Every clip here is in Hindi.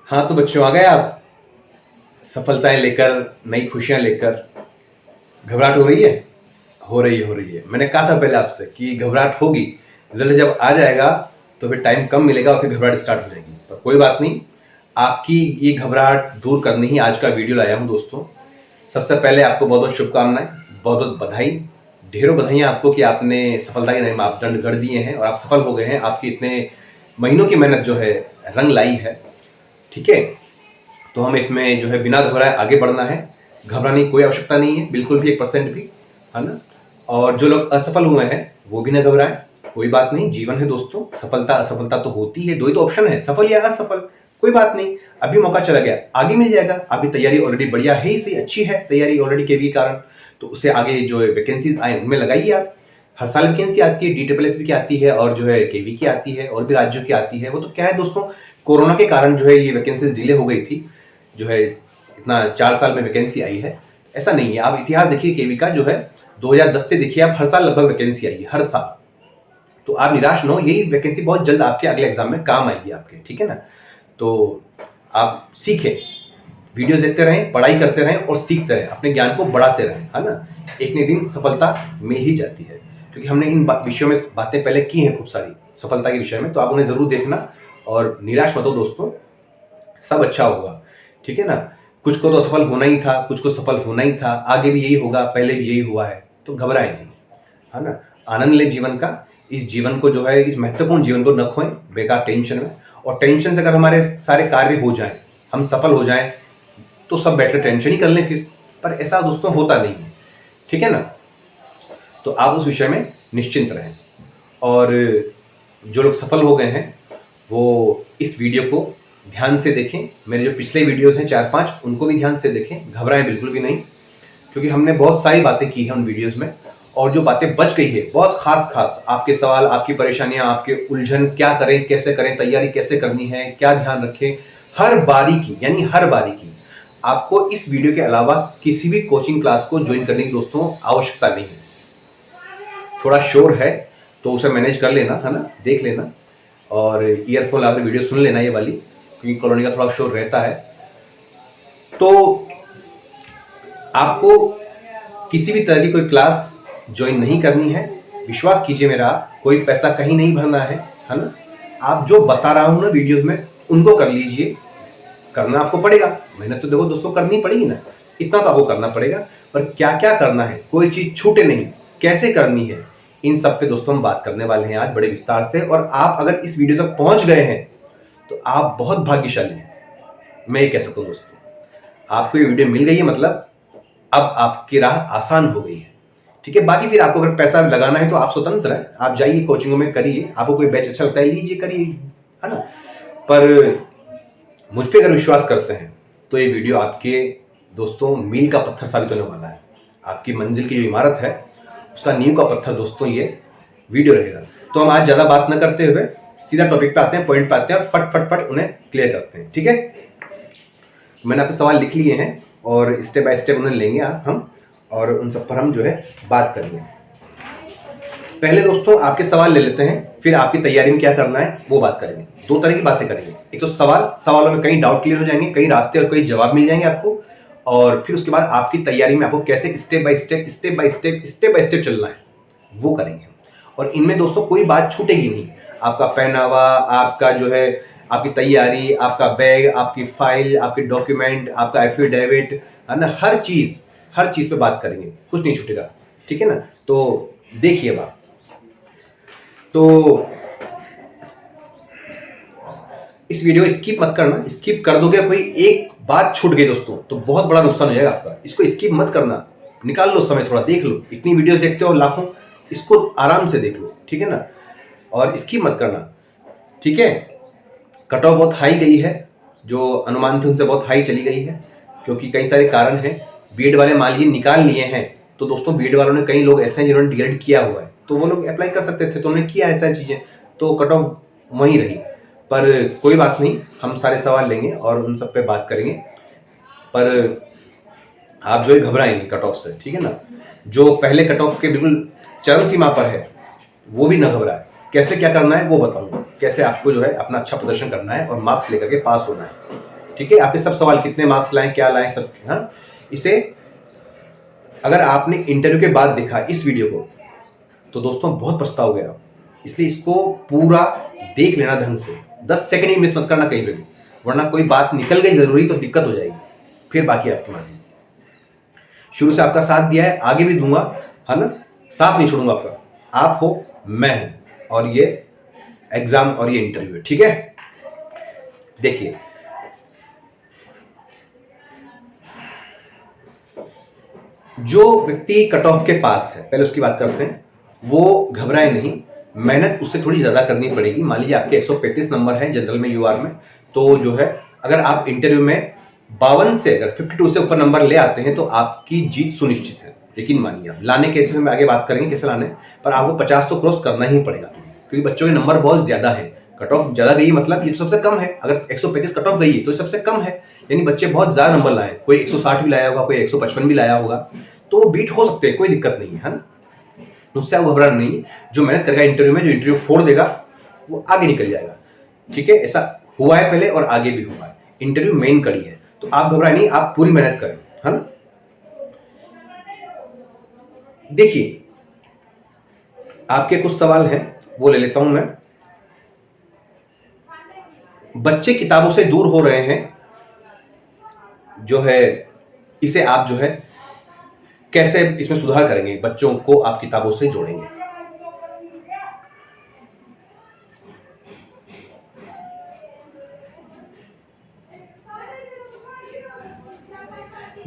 हाँ तो बच्चों, आ गए आप सफलताएं लेकर, नई खुशियां लेकर। घबराहट हो रही है? हो रही है। मैंने कहा था पहले आपसे कि घबराहट होगी। रिजल्ट जब आ जाएगा तो फिर टाइम कम मिलेगा और फिर घबराहट स्टार्ट हो जाएगी। पर कोई बात नहीं, आपकी ये घबराहट दूर करने ही आज का वीडियो लाया हूँ दोस्तों। सबसे पहले आपको बहुत बहुत शुभकामनाएं, बहुत बहुत बधाई। ढेरों बधाइयां आपको कि आपने सफलता के नए मापदंड गढ़ दिए हैं और आप सफल हो गए हैं। आपकी इतने महीनों की मेहनत जो है रंग लाई है। ठीक है, तो हमें इसमें जो है बिना घबराए आगे बढ़ना है। घबराने की कोई आवश्यकता नहीं है, बिल्कुल भी 1% भी, है ना। और जो लोग असफल हुए हैं वो भी ना घबराएं, कोई बात नहीं। जीवन है दोस्तों, सफलता असफलता तो होती है, दो ही तो ऑप्शन है, सफल या असफल। कोई बात नहीं, अभी मौका चला गया, आगे मिल जाएगा। आपकी तैयारी ऑलरेडी बढ़िया है ही सही, अच्छी है तैयारी ऑलरेडी केवी के कारण। तो उससे आगे जो वैकेंसीज आए उनमें लगाइए आप। हर साल वैकेंसी आती है, DSSS की आती है और जो है केवी की आती है और भी राज्यों की आती है। वो तो क्या है दोस्तों, कोरोना के कारण जो है ये वैकेंसीज डिले हो गई थी। जो है इतना 4 साल में वैकेंसी आई है, ऐसा नहीं है। आप इतिहास देखिए केवी का, जो है 2010 से देखिए आप, हर साल लगभग वैकेंसी आई है, हर साल। तो आप निराश न हो, यही वैकेंसी बहुत जल्द आपके अगले एग्जाम में काम आएगी आपके, ठीक है ना। तो आप सीखें, वीडियो देखते रहें, पढ़ाई करते रहें और सीखते रहें, अपने ज्ञान को बढ़ाते रहें, है ना। एक न दिन सफलता मिल ही जाती है, क्योंकि हमने इन विषयों में बातें पहले की हैं खूब सारी सफलता के विषय में। तो आप उन्हें जरूर देखना और निराश मत हो दोस्तों, सब अच्छा होगा, ठीक है ना। कुछ को तो सफल होना ही था, कुछ को सफल होना ही था, आगे भी यही होगा, पहले भी यही हुआ है। तो घबराएं नहीं, है ना। आनंद ले जीवन का। इस जीवन को जो है, इस महत्वपूर्ण जीवन को न खोएं बेकार टेंशन में। और टेंशन से अगर हमारे सारे कार्य हो जाएं, हम सफल हो जाएं, तो सब बैठकर टेंशन ही कर लें फिर। पर ऐसा दोस्तों होता नहीं है, ठीक है ना। तो आप उस विषय में निश्चिंत रहें। और जो लोग सफल हो गए हैं वो इस वीडियो को ध्यान से देखें। मेरे जो पिछले वीडियोस हैं 4-5, उनको भी ध्यान से देखें, घबराएं बिल्कुल भी नहीं। क्योंकि हमने बहुत सारी बातें की हैं उन वीडियोस में, और जो बातें बच गई है बहुत खास खास, आपके सवाल, आपकी परेशानियां, आपके उलझन, क्या करें, कैसे करें, तैयारी कैसे करनी है, क्या ध्यान रखें, हर बारीकी, यानी हर बारीकी आपको इस वीडियो के अलावा किसी भी कोचिंग क्लास को ज्वाइन करने की दोस्तों आवश्यकता नहीं है। थोड़ा शोर है तो उसे मैनेज कर लेना, है ना, देख लेना। और ईयरफोन लगाकर वीडियो सुन लेना ये वाली, क्योंकि कॉलोनी का थोड़ा शोर रहता है। तो आपको किसी भी तरह की कोई क्लास ज्वाइन नहीं करनी है, विश्वास कीजिए मेरा, कोई पैसा कहीं नहीं भरना है ना। आप जो बता रहा हूं ना वीडियोस में, उनको कर लीजिए। करना आपको पड़ेगा, मेहनत तो देखो दोस्तों करनी पड़ेगी ना, इतना तो आपको करना पड़ेगा। पर क्या क्या करना है, कोई चीज छूटे नहीं, कैसे करनी है, इन सब पे दोस्तों हम बात करने वाले हैं आज बड़े विस्तार से। और आप अगर इस वीडियो तक पहुंच गए हैं तो आप बहुत भाग्यशाली हैं, मैं ये कह सकता हूं दोस्तों। आपको ये वीडियो मिल गई है, मतलब अब आपकी राह आसान हो गई है, ठीक है। बाकी फिर आपको अगर पैसा लगाना है तो आप स्वतंत्र हैं, आप जाइए कोचिंगों में करिए, आपको कोई बैच अच्छा लगता है लीजिए, करिए, है ना। पर मुझ पे अगर विश्वास करते हैं तो ये वीडियो आपके दोस्तों मील का पत्थर साबित होने वाला है। आपकी मंजिल की जो इमारत है उसका नींव का पत्थर दोस्तों ये वीडियो रहेगा। तो हम आज ज्यादा बात न करते हुए सीधा टॉपिक पे आते हैं, पॉइंट पे आते हैं और फट फट फट उन्हें क्लियर करते हैं, ठीक है। मैंने आपके सवाल लिख लिए हैं और स्टेप बाय स्टेप उन्हें लेंगे हम, और उन सब पर हम जो है बात करेंगे। पहले दोस्तों आपके सवाल ले लेते हैं, फिर आपकी तैयारी में क्या करना है वो बात करेंगे। दो तरह की बातें करेंगे, एक तो सवालों में कई डाउट क्लियर हो जाएंगे, कई रास्ते और कई जवाब मिल जाएंगे आपको। और फिर उसके बाद आपकी तैयारी में आपको कैसे स्टेप बाय स्टेप चलना है वो करेंगे। और इनमें दोस्तों कोई बात छूटेगी नहीं। आपका पहनावा, आपका जो है आपकी तैयारी, आपका बैग, आपकी फाइल, आपके डॉक्यूमेंट, आपका एफिडेविट, है ना, हर चीज पे बात करेंगे, कुछ नहीं छूटेगा, ठीक है ना। तो देखिए बात, तो इस वीडियो स्किप मत करना। स्किप कर दोगे, कोई एक बात छूट गई दोस्तों तो बहुत बड़ा नुकसान हो जाएगा आपका। इसको स्किप मत करना, निकाल लो समय, थोड़ा देख लो। इतनी वीडियोस देखते हो लाखों, इसको आराम से देख लो, ठीक है ना। और स्किप मत करना, ठीक है। कट ऑफ बहुत हाई गई है, जो अनुमान थे उनसे बहुत हाई चली गई है, क्योंकि कई सारे कारण हैं। बीएड वाले मान लीजिए निकाल लिए हैं, तो दोस्तों बीएड वालों ने, कई लोग ऐसे हैं जिन्होंने डीएड किया हुआ है, तो वो लोग अप्लाई कर सकते थे, तो उन्होंने किया ऐसा चीजें, तो कट ऑफ वहीं रही। पर कोई बात नहीं, हम सारे सवाल लेंगे और उन सब पे बात करेंगे। पर आप जो है घबराएं नहीं कट ऑफ से, ठीक है ना। जो पहले कट ऑफ के बिल्कुल चरम सीमा पर है वो भी न घबराए। कैसे क्या करना है वो बताऊंगा, कैसे आपको जो है अपना अच्छा प्रदर्शन करना है और मार्क्स लेकर के पास होना है, ठीक है, आपके सब सवाल कितने मार्क्स लाएं, क्या लाएं, सब। हाँ, इसे अगर आपने इंटरव्यू के बाद देखा इस वीडियो को तो दोस्तों बहुत पछताओगे आप, इसलिए इसको पूरा देख लेना ढंग से, 10 सेकंड ही मिस मत करना कहीं पे भी, वरना कोई बात निकल गई जरूरी तो दिक्कत हो जाएगी, फिर बाकी आपकी मर्जी। शुरू से आपका साथ दिया है, आगे भी दूंगा, है ना, साथ नहीं छोड़ूंगा आपका, आप हो, मैं हूं, और ये एग्जाम और ये इंटरव्यू है, ठीक है। देखिए, जो व्यक्ति कट ऑफ के पास है, पहले उसकी बात करते हैं, वो घबराए नहीं, मेहनत उससे थोड़ी ज्यादा करनी पड़ेगी। मान लीजिए आपके 135 नंबर है जनरल में, यूआर में, तो जो है अगर आप इंटरव्यू में 52 से अगर 52 से ऊपर नंबर ले आते हैं तो आपकी जीत सुनिश्चित है। लेकिन मानिए आप लाने कैसे, में आगे बात करेंगे कैसे लाने, पर आपको 50 तो क्रॉस करना ही पड़ेगा, क्योंकि बच्चों के नंबर बहुत ज्यादा है। कट ऑफ ज्यादा गई मतलब ये सबसे कम है, अगर 135 कट ऑफ गई तो सबसे कम है, यानी बच्चे बहुत ज्यादा नंबर लाए, कोई 160 भी लाया होगा, कोई 155 भी लाया होगा, तो बीट हो सकते हैं, कोई दिक्कत नहीं है ना, उससे आप घबराना नहीं है। जो मेहनत करेगा इंटरव्यू में, जो इंटरव्यू फोड़ देगा वो आगे निकल जाएगा, ठीक है। ऐसा हुआ है पहले और आगे भी हुआ है, इंटरव्यू मेन कड़ी है, तो आप घबराए नहीं, आप पूरी मेहनत करें, है ना। देखिए, आपके कुछ सवाल हैं वो ले लेता हूं मैं। बच्चे किताबों से दूर हो रहे हैं, जो है इसे आप जो है कैसे इसमें सुधार करेंगे, बच्चों को आप किताबों से जोड़ेंगे।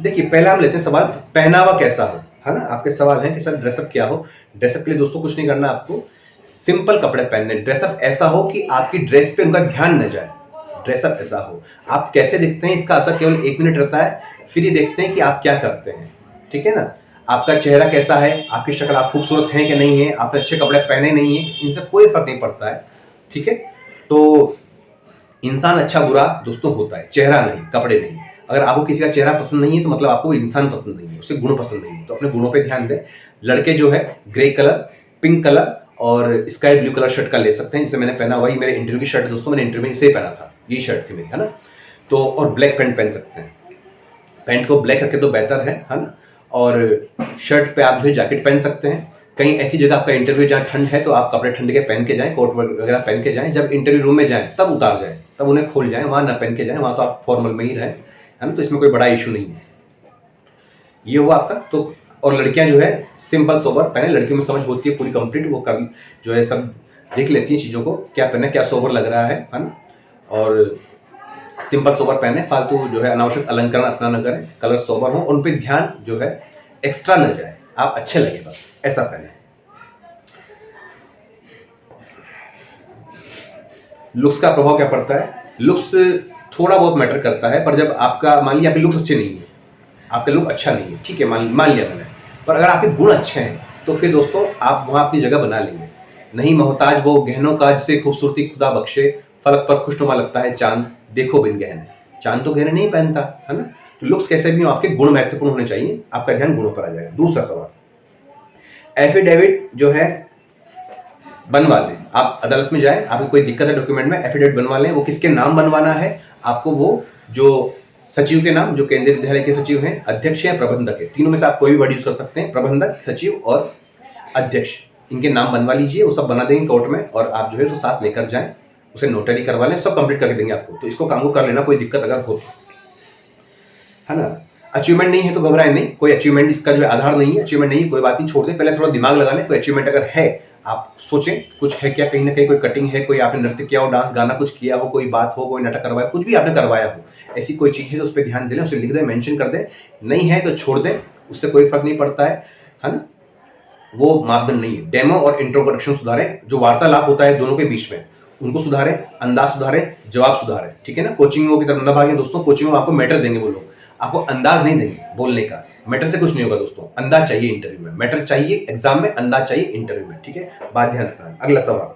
देखिए, पहला हम लेते हैं सवाल, पहनावा कैसा हो, है ना। आपके सवाल हैं कि सर ड्रेसअप क्या हो। ड्रेसअप के लिए दोस्तों कुछ नहीं करना, आपको सिंपल कपड़े पहनने। ड्रेसअप ऐसा हो कि आपकी ड्रेस पे उनका ध्यान न जाए, ड्रेसअप ऐसा हो। आप कैसे दिखते हैं इसका असर केवल 1 मिनट रहता है, फिर ये देखते हैं कि आप क्या करते हैं, ठीक है ना। आपका चेहरा कैसा है, आपकी शक्ल, आप खूबसूरत हैं कि नहीं है, आपने अच्छे कपड़े पहने नहीं है, इनसे कोई फर्क नहीं पड़ता है, ठीक है। तो इंसान अच्छा बुरा दोस्तों होता है, चेहरा नहीं, कपड़े नहीं। अगर आपको किसी का चेहरा पसंद नहीं है तो मतलब आपको इंसान पसंद नहीं है, उसे गुण पसंद नहीं है, तो अपने गुणों पे ध्यान दें। लड़के जो है ग्रे कलर, पिंक कलर और स्काई ब्लू कलर शर्ट का ले सकते हैं, जिसे मैंने पहना हुआ, मेरे इंटरव्यू की शर्ट है दोस्तों, मैंने इंटरव्यू में इसे पहना था, ये शर्ट थी मेरी, है ना। तो और ब्लैक पैंट पहन सकते हैं, पैंट को ब्लैक रखे तो बेहतर है ना। और शर्ट पे आप जो है जैकेट पहन सकते हैं। कहीं ऐसी जगह आपका इंटरव्यू जहाँ ठंड है तो आप कपड़े ठंड के पहन के जाएं, कोट वगैरह पहन के जाएं। जब इंटरव्यू रूम में जाएं तब उतार जाएं, तब उन्हें खोल जाएं, वहां ना पहन के जाएं, वहां तो आप फॉर्मल में ही रहें, है ना। तो इसमें कोई बड़ा इशू नहीं है। ये हुआ आपका। तो और लड़कियां जो है सिंपल सोबर पहने, लड़कियों में समझ होती है पूरी कंप्लीट, वो कर जो है सब देख लेती हैं चीज़ों को, क्या पहना, क्या सोबर लग रहा है ना। और सिंपल सोबर पहने, फालतू जो है अनावश्यक अलंकरण अपना न करें, कलर सोबर हो, उन पे ध्यान जो है एक्स्ट्रा न जाए, आप अच्छे लगे बस, ऐसा पहने। लुक्स का प्रभाव क्या पड़ता है, लुक्स थोड़ा बहुत मैटर करता है, पर जब आपका मान लिया आपके लुक्स अच्छे नहीं है, आपका लुक अच्छा नहीं है, ठीक है, मान लिया मैंने, पर अगर आपके गुण अच्छे हैं तो फिर दोस्तों आप वहां अपनी जगह बना लेंगे। नहीं मोहताज हो गहनों का जिसे खूबसूरती खुदा बख्शे, फलक पर खुशनुमा लगता है चांद, देखो बिन गहने। चांद तो गहने नहीं पहनता, है ना। तो लुक्स कैसे भी हो, आपके गुण महत्वपूर्ण होने चाहिए, आपका ध्यान गुणों पर आ जाएगा। दूसरा सवाल, एफिडेविट जो है बनवा लें। आप अदालत में जाएं, आपको कोई दिक्कत है डॉक्यूमेंट में, एफिडेविट बनवा लें। वो किसके नाम बनवाना है आपको, वो जो सचिव के नाम, जो केंद्रीय विद्यालय के सचिव हैं, अध्यक्ष हैं, प्रबंधक है, तीनों में से आप कोई भी वर्ड यूज कर सकते हैं, प्रबंधक, सचिव और अध्यक्ष, इनके नाम बनवा लीजिए। वो सब बना देंगे कोर्ट में, और आप जो है उसको साथ लेकर जाएं, उसे नोटरी करवा लें, सब कंप्लीट करके देंगे आपको। तो इसको काम को कर लेना, कोई दिक्कत अगर हो, है ना। अचीवमेंट नहीं है तो घबराएं नहीं, कोई अचीवमेंट इसका जो आधार नहीं है, अचीवमेंट नहीं है कोई बात नहीं, छोड़ दें, पहले थोड़ा दिमाग लगा लें। कोई अचीवमेंट अगर है आप सोचें, कुछ है क्या, कहीं ना कहीं कोई कटिंग है, कोई आपने नृत्य किया हो, डांस गाना कुछ किया हो, कोई बात हो, कोई नाटक करवाया, कुछ भी आपने करवाया हो, ऐसी कोई चीज है तो उस पर ध्यान दें, उसे लिख दें, मेंशन कर दें। नहीं है तो छोड़ दें, उससे कोई फर्क नहीं पड़ता है ना। वो मापदंड नहीं है। डेमो और इंट्रोडक्शन सुधारें, जो वार्तालाप होता है दोनों के बीच में उनको सुधारें, अंदाज सुधारें, जवाब सुधारें, ठीक है ना। कोचिंगों की तरफ न भागें दोस्तों, कोचिंग में आपको मैटर देंगे वो लोग, आपको अंदाज नहीं देंगे बोलने का। मैटर से कुछ नहीं होगा दोस्तों, अंदाज चाहिए इंटरव्यू में, मैटर चाहिए एग्जाम में, अंदाज चाहिए इंटरव्यू में, ठीक है, बात ध्यान रखना। अगला सवाल,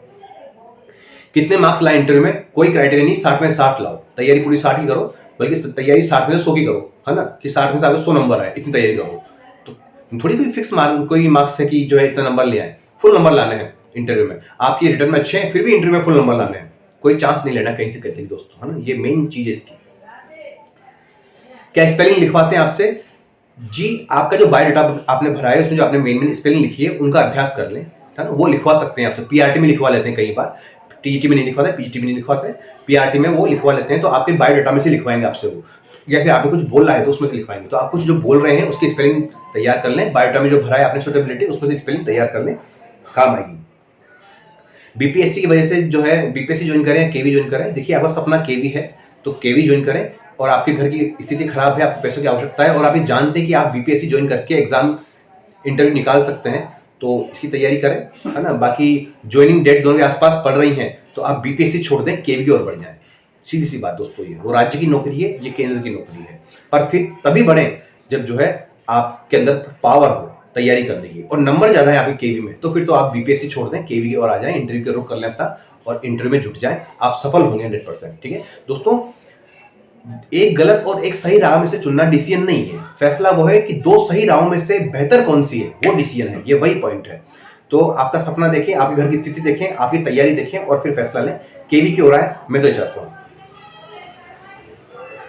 कितने मार्क्स लाए इंटरव्यू में, कोई क्राइटेरिया नहीं, 60 में 60 लाओ, तैयारी पूरी 60 ही करो, बल्कि तैयारी 60 में से 100 की करो, है ना, कि 60 में से आपको 100 नंबर आए, इतनी तैयारी करो। तो थोड़ी कोई फिक्स मार्क, कोई मार्क्स है कि जो है इतना नंबर ले आए, फुल नंबर लाने हैं इंटरव्यू में। आपकी रिटर्न में अच्छे हैं, फिर भी इंटरव्यू में फुल नंबर लाने हैं, कोई चांस नहीं लेना कहीं से कहते हैं दोस्तों, है ना। ये मेन चीज है इसकी। क्या स्पेलिंग लिखवाते हैं आपसे? जी, आपका जो बायोडाटा आपने भरा है उसमें जो आपने मेन स्पेलिंग लिखी है उनका अभ्यास कर लें, है ना, वो लिखवा सकते हैं आपसे। पीआरटी में लिखवा लेते हैं कई बार, टीईटी में नहीं लिखवाते, पीजीटी में नहीं लिखवाते, पीआरटी में वो लिखवा लेते हैं। तो आपके बायोडाटा में से लिखवाएंगे आपसे वो, या फिर आपने कुछ बोला है तो उसमें से लिखवाएंगे। तो आप कुछ जो बोल रहे हैं उसकी स्पेलिंग तैयार कर लें, बायोडाटा में जो भरा है आपने सुटेबिलिटी उसमें से स्पेलिंग तैयार कर लें, काम आएगी। बीपीएससी की वजह से जो है बीपीएससी ज्वाइन करें, केवी ज्वाइन करें। देखिए आपका सपना केवी है तो केवी ज्वाइन करें, और आपके घर की स्थिति खराब है, आपको पैसों की आवश्यकता है और आप ये जानते हैं कि आप बीपीएससी ज्वाइन करके एग्जाम इंटरव्यू निकाल सकते हैं, तो इसकी तैयारी करें, है ना। बाकी ज्वाइनिंग डेट दोनों के आसपास पड़ रही हैं तो आप बीपीएससी छोड़ दें, केवी की ओर बढ़ जाएं। सीधी सी बात दोस्तों, ये वो राज्य की नौकरी है, ये केंद्र की नौकरी है, पर फिर तभी बढ़ें जब जो है आपके अंदर पावर हो तैयारी करने की, और नंबर ज्यादा है आपके केवी में, तो फिर तो आप बीपीएससी छोड़ दें, केवी की ओर आ जाएं, इंटरव्यू के रुख कर लें अपना और इंटरव्यू में जुट जाएं, आप सफल होंगे 100%। ठीक है दोस्तों, एक गलत और एक सही राह में से चुनना डिसीजन नहीं है, फैसला वो है कि दो सही राहों में से बेहतर कौन सी है, वो डिसीजन है, ये वही पॉइंट है। तो आपका सपना देखें, आपके घर की स्थिति देखें, आपकी तैयारी देखें और फिर फैसला लें, केवी की ओर आए, मैं तो चाहता हूं।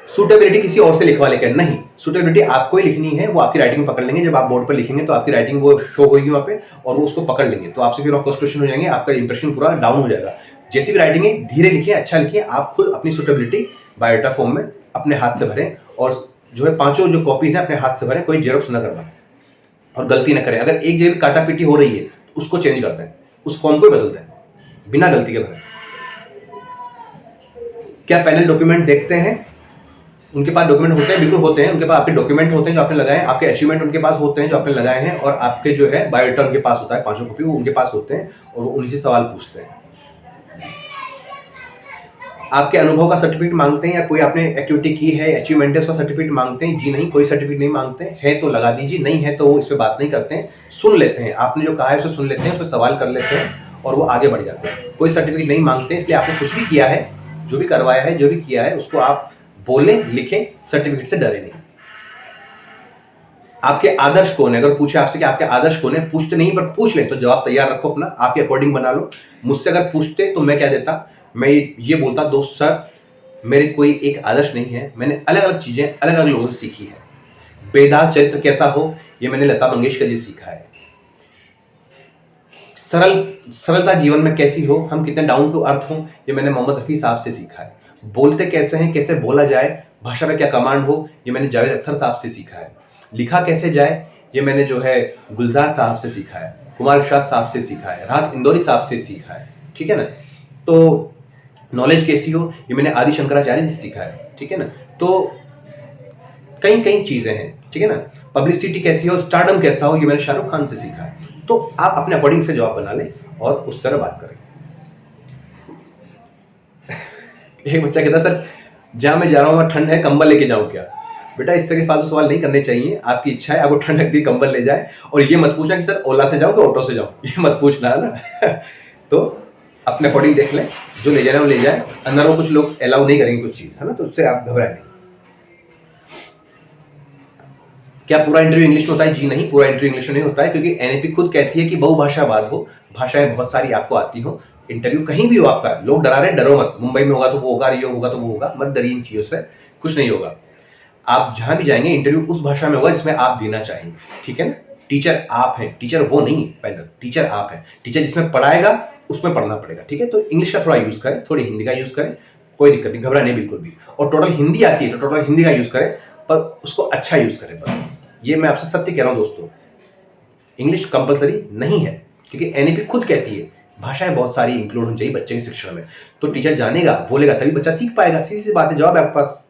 सूटेबिलिटी किसी और से लिखवा लेकर नहीं, सूटेबिलिटी आपको ही लिखनी है, वो आपकी राइटिंग पकड़ लेंगे। जब आप बोर्ड पर लिखेंगे तो आपकी राइटिंग वो शो होगी वहां पे और वो उसको पकड़ लेंगे, तो आपसे फिर आपको क्वेश्चन हो जाएंगे, आपका इंप्रेशन पूरा डाउन हो जाएगा। जैसी भी राइटिंग है धीरे लिखिए, अच्छा लिखिए, आप खुद अपनी सूटेबिलिटी बायोडाटा फॉर्म में अपने हाथ से भरें और जो है 5 जो कॉपीज हैं अपने हाथ से भरें, कोई जेरोक्स ना करवाएं और गलती ना करें। अगर एक जगह काटा पीटी हो रही है तो उसको चेंज कर दें, उस फॉर्म को बदल दें, बिना गलती के भरें। क्या पैनल डॉक्यूमेंट देखते हैं? उनके पास डॉक्यूमेंट होते हैं, बिल्कुल होते हैं, उनके पास आपके डॉक्यूमेंट होते हैं जो आपने लगाए हैं, आपके अचीवमेंट उनके पास होते हैं जो आपने लगाए हैं, और आपके जो है बायोडाटा उनके पास होता है, 5 कॉपी वो उनके पास होते हैं और वो उन्हीं से सवाल पूछते हैं। आपके अनुभव का सर्टिफिकेट मांगते हैं या कोई आपने एक्टिविटी की है, अचीवमेंट है, उसका सर्टिफिकेट मांगते हैं? जी नहीं, कोई सर्टिफिकेट नहीं मांगते हैं, तो लगा दीजिए, नहीं है तो वो इस पर बात नहीं करते हैं, सुन लेते हैं, आपने जो कहा है उसे सुन लेते हैं, उस पर सवाल कर लेते हैं और वो आगे बढ़ जाते हैं। कोई सर्टिफिकेट नहीं मांगते, इसलिए आपने कुछ भी किया है, जो भी करवाया है, जो भी किया है उसको आप बोलें, लिखें, सर्टिफिकेट से डरे नहीं। आपके आदर्श कौन है? अगर पूछे आपसे कि आपके आदर्श कौन है, पूछते नहीं पर पूछ लें तो जवाब तैयार रखो अपना, आपके अकॉर्डिंग बना लो। मुझसे अगर पूछते तो मैं क्या देता, मैं ये बोलता, दोस्त सर मेरे कोई एक आदर्श नहीं है, मैंने अलग अलग चीजें अलग अलग लोगों से सीखी है। बेदाग चरित्र कैसा हो, ये मैंने लता मंगेशकर जी सीखा है। सरलता जीवन में कैसी हो, हम कितने डाउन टू अर्थ हो, ये मैंने मोहम्मद रफी साहब से सीखा है। बोलते कैसे हैं, कैसे बोला जाए, भाषा में क्या कमांड हो, ये मैंने जावेद अख्तर साहब से सीखा है। लिखा कैसे जाए, ये मैंने जो है गुलजार साहब से सीखा है, कुमार विश्वास साहब से सीखा है, राहत इंदौरी साहब से सीखा है। ठीक है ना। तो नॉलेज कैसी हो, ये मैंने आदि शंकराचार्य से सीखा है। ठीक है ना। तो कई कई चीजें हैं। ठीक है ना। पब्लिसिटी कैसी हो, स्टारडम कैसा हो, ये मैंने शाहरुख खान से सीखा है। तो आप अपने अकॉर्डिंग से जवाब बना लें और उस तरह बात करें। एक बच्चा कहता सर जहां मैं जा रहा हूं वहां ठंड है, कंबल लेके जाऊं क्या? बेटा इस तरह के फालतू सवाल नहीं करने चाहिए, आपकी इच्छा है, आपको ठंड लगती है कंबल ले जाए, और ये मत पूछना कि सर ओला से जाऊं कि ऑटो से जाऊं, ये मत पूछना, है ना। तो अपने अकॉर्डिंग देख लें, जो ले जाना वो ले जाए। अंदर वो कुछ लोग अलाउ नहीं करेंगे कुछ चीज, है ना, तो उससे आप घबराए नहीं। क्या पूरा इंटरव्यू इंग्लिश में होता है? जी नहीं, पूरा इंटरव्यू इंग्लिश में नहीं होता है, क्योंकि एनएपी खुद कहती है कि बहुभाषावाद हो, भाषाएं बहुत सारी आपको आती हो। इंटरव्यू कहीं भी हो आपका, लोग डरा रहे हैं, डरो मत, मुंबई में होगा तो वो होगा, रियो होगा तो वो होगा, मत डरिए इन चीजों से, कुछ नहीं होगा। आप जहां भी जाएंगे इंटरव्यू उस भाषा में होगा जिसमें आप देना चाहेंगे। ठीक है ना। टीचर आप हैं, टीचर वो नहीं है पैनल, टीचर आप हैं। टीचर जिसमें पढ़ाएगा उसमें पढ़ना पड़ेगा। ठीक है। तो इंग्लिश का थोड़ा यूज करें, थोड़ी हिंदी का यूज करें, कोई दिक्कत नहीं, घबरा नहीं बिल्कुल भी। और टोटल हिंदी आती है तो टोटल हिंदी का यूज करें, पर उसको अच्छा यूज करें बस। ये मैं आपसे सत्य कह रहा हूं दोस्तों, इंग्लिश कंपलसरी नहीं है, क्योंकि एनईपी खुद कहती है भाषाएं बहुत सारी इंक्लूड होनी चाहिए बच्चे के शिक्षण में। तो टीचर जानेगा, बोलेगा, तभी बच्चा सीख पाएगा। सीधी सी बात है, जवाब है आपके पास।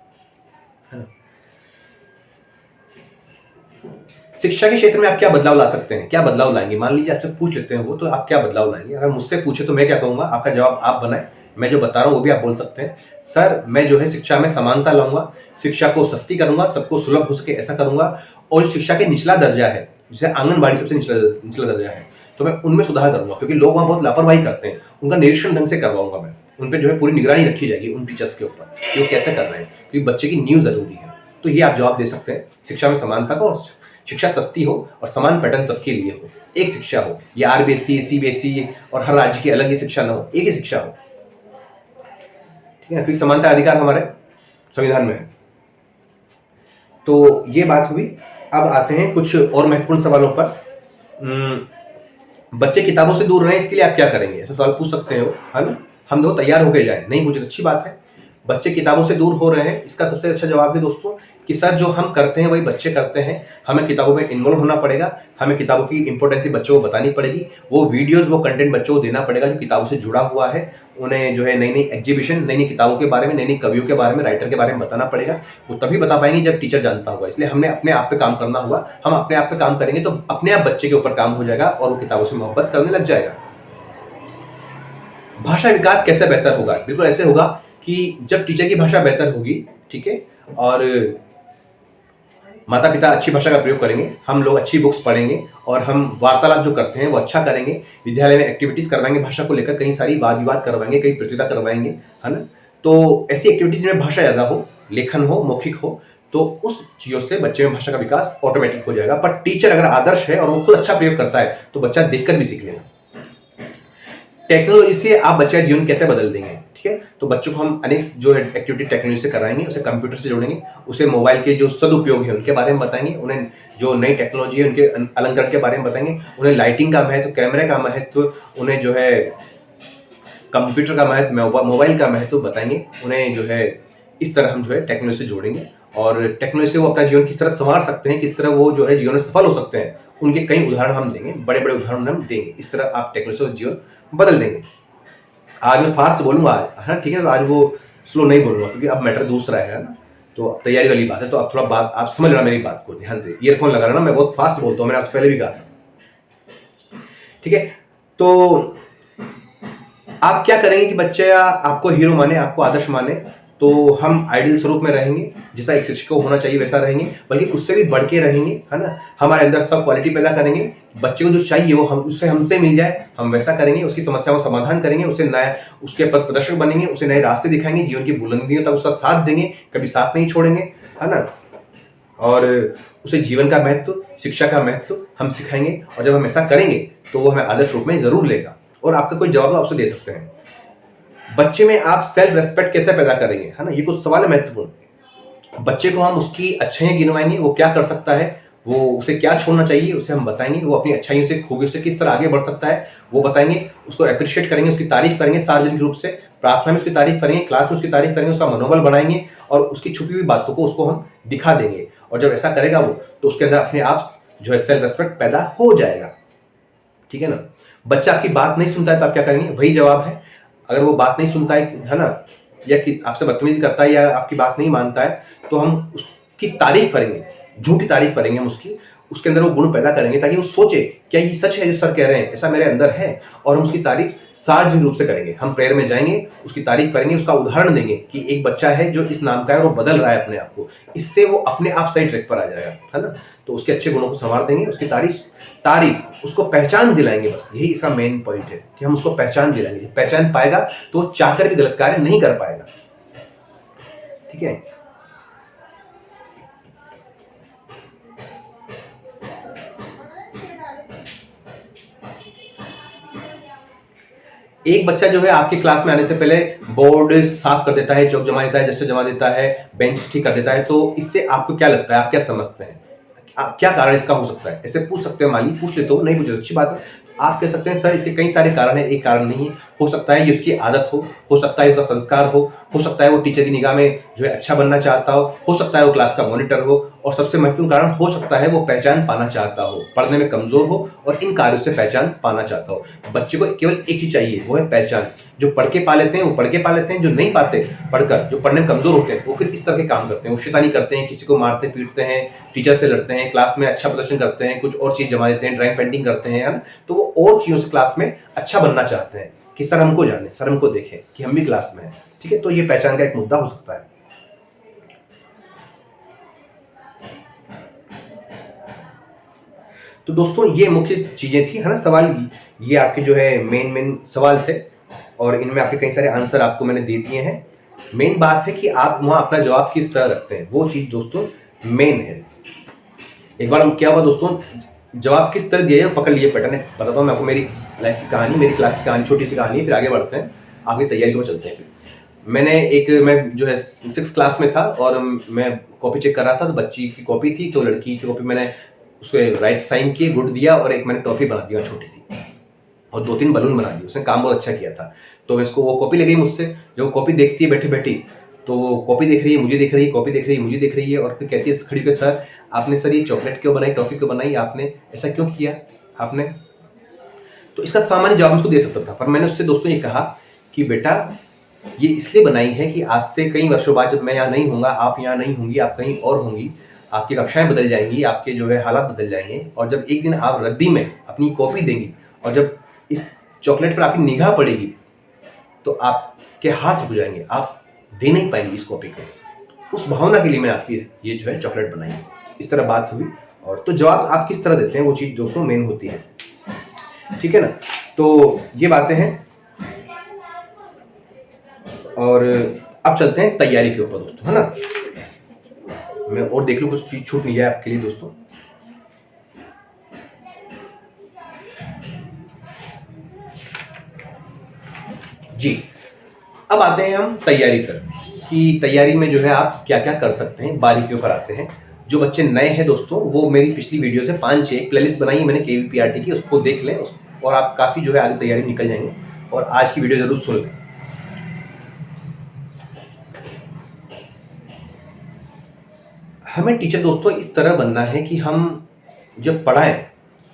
शिक्षा के क्षेत्र में आप क्या बदलाव ला सकते हैं? क्या बदलाव लाएंगे? मान लीजिए आपसे पूछ लेते हैं वो, तो आप क्या बदलाव लाएंगे? अगर मुझसे पूछे तो मैं क्या कहूंगा, आपका जवाब आप बनाए, मैं जो बता रहा हूं वो भी आप बोल सकते हैं। सर मैं जो है शिक्षा में समानता लाऊंगा, शिक्षा को सस्ती करूंगा, सबको सुलभ हो सके ऐसा करूंगा, और शिक्षा के निचला दर्जा है, जैसे आंगनबाड़ी सबसे निचला दर्जा है, तो मैं उनमें सुधार करूंगा, क्योंकि लोग वहां बहुत लापरवाही करते हैं, उनका निरीक्षण ढंग से करवाऊंगा मैं, उन पर जो है पूरी निगरानी रखी जाएगी उन टीचर्स के ऊपर कि वो कैसे कर रहे हैं, क्योंकि बच्चे की नींव जरूरी है। तो ये आप जवाब दे सकते हैं, शिक्षा में समानता को, शिक्षा सस्ती हो और समान पैटर्न सबके लिए हो, एक शिक्षा हो, या आरबीएसई सीबीएसई और हर राज्य की अलग ही शिक्षा ना हो, एक ही शिक्षा हो। ठीक है। क्योंकि समानता अधिकार हमारे संविधान में है। तो ये बात हुई। अब आते हैं कुछ और महत्वपूर्ण सवालों पर। बच्चे किताबों से दूर रहे इसके लिए आप क्या करेंगे, ऐसा सवाल पूछ सकते हो, है ना। हम लोग तैयार होके जाए, नहीं मुझे अच्छी बात है। बच्चे किताबों से दूर हो रहे हैं, इसका सबसे अच्छा जवाब है दोस्तों कि सर जो हम करते हैं वही बच्चे करते हैं। हमें किताबों में इन्वॉल्व होना पड़ेगा, हमें किताबों की इंपॉर्टेंस बच्चों को बतानी पड़ेगी, वो वीडियोस वो कंटेंट बच्चों को देना पड़ेगा जो किताबों से जुड़ा हुआ है। उन्हें जो है नई नई एग्जीबिशन, नई नई किताबों के बारे में, नई नई कवियों के बारे में, राइटर के बारे में बताना पड़ेगा। वो तभी बता पाएंगे जब टीचर जानता होगा। इसलिए हमने अपने आप पे काम करना होगा। हम अपने आप पे काम करेंगे तो अपने आप बच्चे के ऊपर काम हो जाएगा और वो किताबों से मोहब्बत करने लग जाएगा। भाषा विकास कैसे बेहतर होगा? बिल्कुल ऐसे होगा कि जब टीचर की भाषा बेहतर होगी, ठीक है, और माता पिता अच्छी भाषा का प्रयोग करेंगे, हम लोग अच्छी बुक्स पढ़ेंगे और हम वार्तालाप जो करते हैं वो अच्छा करेंगे, विद्यालय में एक्टिविटीज करवाएंगे, भाषा को लेकर कई सारी वाद विवाद करवाएंगे, कई प्रतियोगिता करवाएंगे, है ना। तो ऐसी एक्टिविटीज में भाषा ज्यादा हो, लेखन हो, मौखिक हो, तो उस चीजों से बच्चे में भाषा का विकास ऑटोमेटिक हो जाएगा। पर टीचर अगर आदर्श है और वो खुद अच्छा प्रयोग करता है तो बच्चा देखकर भी सीख लेगा। टेक्नोलॉजी से आप बच्चे का जीवन कैसे बदल देंगे, ठीक है। तो बच्चों को हम अनेक जो है एक्टिविटी टेक्नोलॉजी से कराएंगे, उसे कंप्यूटर से जोड़ेंगे, उसे मोबाइल के जो सदुपयोग है उनके बारे में बताएंगे, उन्हें जो नई टेक्नोलॉजी है उनके अलंकरण के बारे में बताएंगे, उन्हें लाइटिंग का महत्व, कैमरे का महत्व, उन्हें जो है कंप्यूटर का महत्व, मोबाइल का महत्व बताएंगे। उन्हें जो है इस तरह हम जो है टेक्नोलॉजी से जोड़ेंगे और टेक्नोलॉजी से वो अपना जीवन किस तरह संवार सकते हैं, किस तरह वो जो है जीवन में सफल हो सकते हैं, उनके कई उदाहरण हम देंगे, बड़े बड़े उदाहरण हम देंगे। इस तरह आप टेक्नोलॉजी से जीवन बदल देंगे। आज मैं फास्ट बोलूंगा, है ठीक है, तो आज वो स्लो नहीं बोलूंगा क्योंकि अब मैटर दूसरा है ना। तो अब तैयारी वाली बात है, तो अब थोड़ा बात आप समझ लेना, मेरी बात को ध्यान से। ईयरफोन लगा लेना, मैं बहुत फास्ट बोलता हूँ, मैंने आपसे पहले भी कहा था, ठीक है। तो आप क्या करेंगे कि बच्चे आपको हीरो माने, आपको आदर्श माने, तो हम आइडियल स्वरूप में रहेंगे, जैसा एक शिक्षक को होना चाहिए वैसा रहेंगे, बल्कि उससे भी बढ़ के रहेंगे, है ना। हमारे अंदर सब क्वालिटी पैदा करेंगे, बच्चे को जो चाहिए वो हम उससे हमसे मिल जाए, हम वैसा करेंगे, उसकी समस्याओं का समाधान करेंगे, उसे नया, उसके पथ प्रदर्शक बनेंगे, उसे नए रास्ते दिखाएंगे, जीवन की बुलंदियों तक उसका साथ देंगे, कभी साथ नहीं छोड़ेंगे, है ना। और उसे जीवन का महत्व, शिक्षा का महत्व हम सिखाएंगे, और जब हम ऐसा करेंगे तो वो हमें आदर्श रूप में जरूर लेगा। और आपका कोई जवाब आप उसे दे सकते हैं। बच्चे में आप सेल्फ रेस्पेक्ट कैसे पैदा करेंगे, है ना, ये कुछ सवाल है महत्वपूर्ण। बच्चे को हम उसकी अच्छाइयां गिनवाएंगे, वो क्या कर सकता है, वो उसे क्या छोड़ना चाहिए, उसे हम बताएंगे। वो अपनी अच्छाइयों से, खूबियों से किस तरह आगे बढ़ सकता है वो बताएंगे। उसको अप्रिशिएट करेंगे, उसकी तारीफ करेंगे सार्वजनिक रूप से, प्रार्थना में उसकी तारीफ करेंगे, क्लास में उसकी तारीफ करेंगे, उसका मनोबल बढ़ाएंगे और उसकी छुपी हुई बातों को उसको हम दिखा देंगे। और जब ऐसा करेगा वो, तो उसके अंदर अपने आप जो है सेल्फ रेस्पेक्ट पैदा हो जाएगा, ठीक है ना। बच्चा आपकी बात नहीं सुनता है तो आप क्या करेंगे, वही जवाब है। अगर वो बात नहीं सुनता है ना, या कि आपसे बदतमीजी करता है या आपकी बात नहीं मानता है, तो हम उसकी तारीफ करेंगे, झूठी तारीफ करेंगे हम उसकी, उसके अंदर वो गुण पैदा करेंगे ताकि वो सोचे क्या ये सच है जो सर कह रहे हैं, ऐसा मेरे अंदर है। और हम उसकी तारीफ सार्वजनिक रूप से करेंगे, हम प्रेयर में जाएंगे, उसकी तारीफ करेंगे, उसका उदाहरण देंगे कि एक बच्चा है जो इस नाम का है और वो बदल रहा है अपने आप को। इससे वो अपने आप सही ट्रैक पर आ जाएगा, है ना। तो उसके अच्छे गुणों को संवार देंगे, उसकी तारीफ उसको पहचान दिलाएंगे। बस यही इसका मेन पॉइंट है कि हम उसको पहचान दिलाएंगे। पहचान पाएगा तो वो चाहकर भी गलत कार्य नहीं कर पाएगा, ठीक है। एक बच्चा जो है आपकी क्लास में आने से पहले बोर्ड साफ कर देता है, चौक जमा देता है, जस्टर जमा देता है, बेंच ठीक कर देता है, तो इससे आपको क्या लगता है, आप क्या समझते हैं, क्या कारण इसका हो सकता है? ऐसे पूछ सकते हैं, माली पूछ लेते हो, नहीं पूछे अच्छी बात है। आप कह सकते हैं सर इसके कई सारे कारण है, एक कारण नहीं है। हो सकता है ये उसकी आदत हो सकता है उसका संस्कार हो सकता है वो टीचर की निगाह में जो है अच्छा बनना चाहता हो सकता है वो क्लास का मॉनिटर हो, और सबसे महत्वपूर्ण कारण हो सकता है वो पहचान पाना चाहता हो, पढ़ने में कमजोर हो और इन कार्यों से पहचान पाना चाहता हो। बच्चे को केवल एक चीज चाहिए, वो है पहचान। जो पढ़ के पा लेते हैं वो पढ़ के पा लेते हैं, जो नहीं पाते पढ़कर, जो पढ़ने में कमजोर होते हैं, वो फिर इस तरह के काम करते हैं, वो शैतानी करते हैं, किसी को मारते पीटते हैं, टीचर से लड़ते हैं, क्लास में अच्छा प्रदर्शन करते हैं, कुछ और चीज जमा देते हैं, ड्राइंग पेंटिंग करते हैं, है ना। तो वो और चीजों से क्लास में अच्छा बनना चाहते हैं कि सर हमको जाने, सर हमको देखें कि हम भी क्लास में हैं, ठीक है। तो ये पहचान का एक मुद्दा हो सकता है। तो दोस्तों ये मुख्य चीजें थी, है ना, सवाल ये आपके जो है मेन सवाल थे, और इनमें आपके कई सारे आंसर आपको मैंने दे दिए हैं। मेन बात है कि आप वहां अपना जवाब किस तरह रखते हैं, वो चीज दोस्तों मेन है। एक बार क्या हुआ दोस्तों, जवाब किस तरह दिया है पकड़ लिए पैटर्न है। बताता हूँ मैं आपको मेरी लाइफ की कहानी, मेरी क्लास की कहानी, छोटी सी कहानी है, फिर आगे बढ़ते हैं, आगे तैयारी को चलते हैं। मैं जो है 6 क्लास में था और मैं कॉपी चेक कर रहा था, तो बच्ची की कॉपी थी, तो लड़की की कॉपी मैंने उसके राइट साइन किए, गुड दिया और एक मैंने टॉफी बना दिया छोटी सी और 2-3 बलून बना दिए। उसने काम बहुत अच्छा किया था। तो मैं इसको वो कॉपी ले गई मुझसे, जो कॉपी देखती है बैठी बैठी, तो वो कॉपी देख रही है, मुझे देख रही है, कॉपी देख रही है, मुझे देख रही है और फिर कहती है खड़ी होकर, सर आपने सर ये चॉकलेट क्यों बनाई, टॉफी क्यों बनाई, आपने ऐसा क्यों किया आपने। तो इसका सामान्य जवाब उसको दे सकता था, पर मैंने उससे दोस्तों ये कहा कि बेटा ये इसलिए बनाई है कि आज से कई वर्षों बाद जब मैं यहाँ नहीं होऊंगा, आप यहाँ नहीं होंगी, आप कहीं और होंगी, आपकी कक्षाएं बदल जाएंगी, आपके जो है हालात बदल जाएंगे और जब एक दिन आप रद्दी में अपनी कॉपी देंगी और जब इस चॉकलेट पर आपकी निगाह पड़ेगी तो आपके हाथ रुक जाएंगे, आप दे नहीं पाएंगे इस कॉपी को। उस भावना के लिए मैंने आपकी ये जो है चॉकलेट बनाई। इस तरह बात हुई। और तो जवाब आप किस तरह देते हैं वो चीज़ दोस्तों मेन होती है, ठीक है ना। तो ये बातें हैं और अब चलते हैं तैयारी के ऊपर दोस्तों, है ना। मैं और देख लूं कुछ चीज छूट नहीं जाए आपके लिए दोस्तों। जी, अब आते हैं हम तैयारी पर कि तैयारी में जो है आप क्या क्या कर सकते हैं, बारीकियों पर आते हैं। जो बच्चे नए हैं दोस्तों, वो मेरी पिछली वीडियो से 5-6 प्लेलिस्ट बनाई है मैंने KVPRT की, उसको देख लें और आप काफ़ी जो है आगे तैयारी निकल जाएंगे। और आज की वीडियो जरूर सुन लें। हमें टीचर दोस्तों इस तरह बनना है कि हम जब पढ़ाएं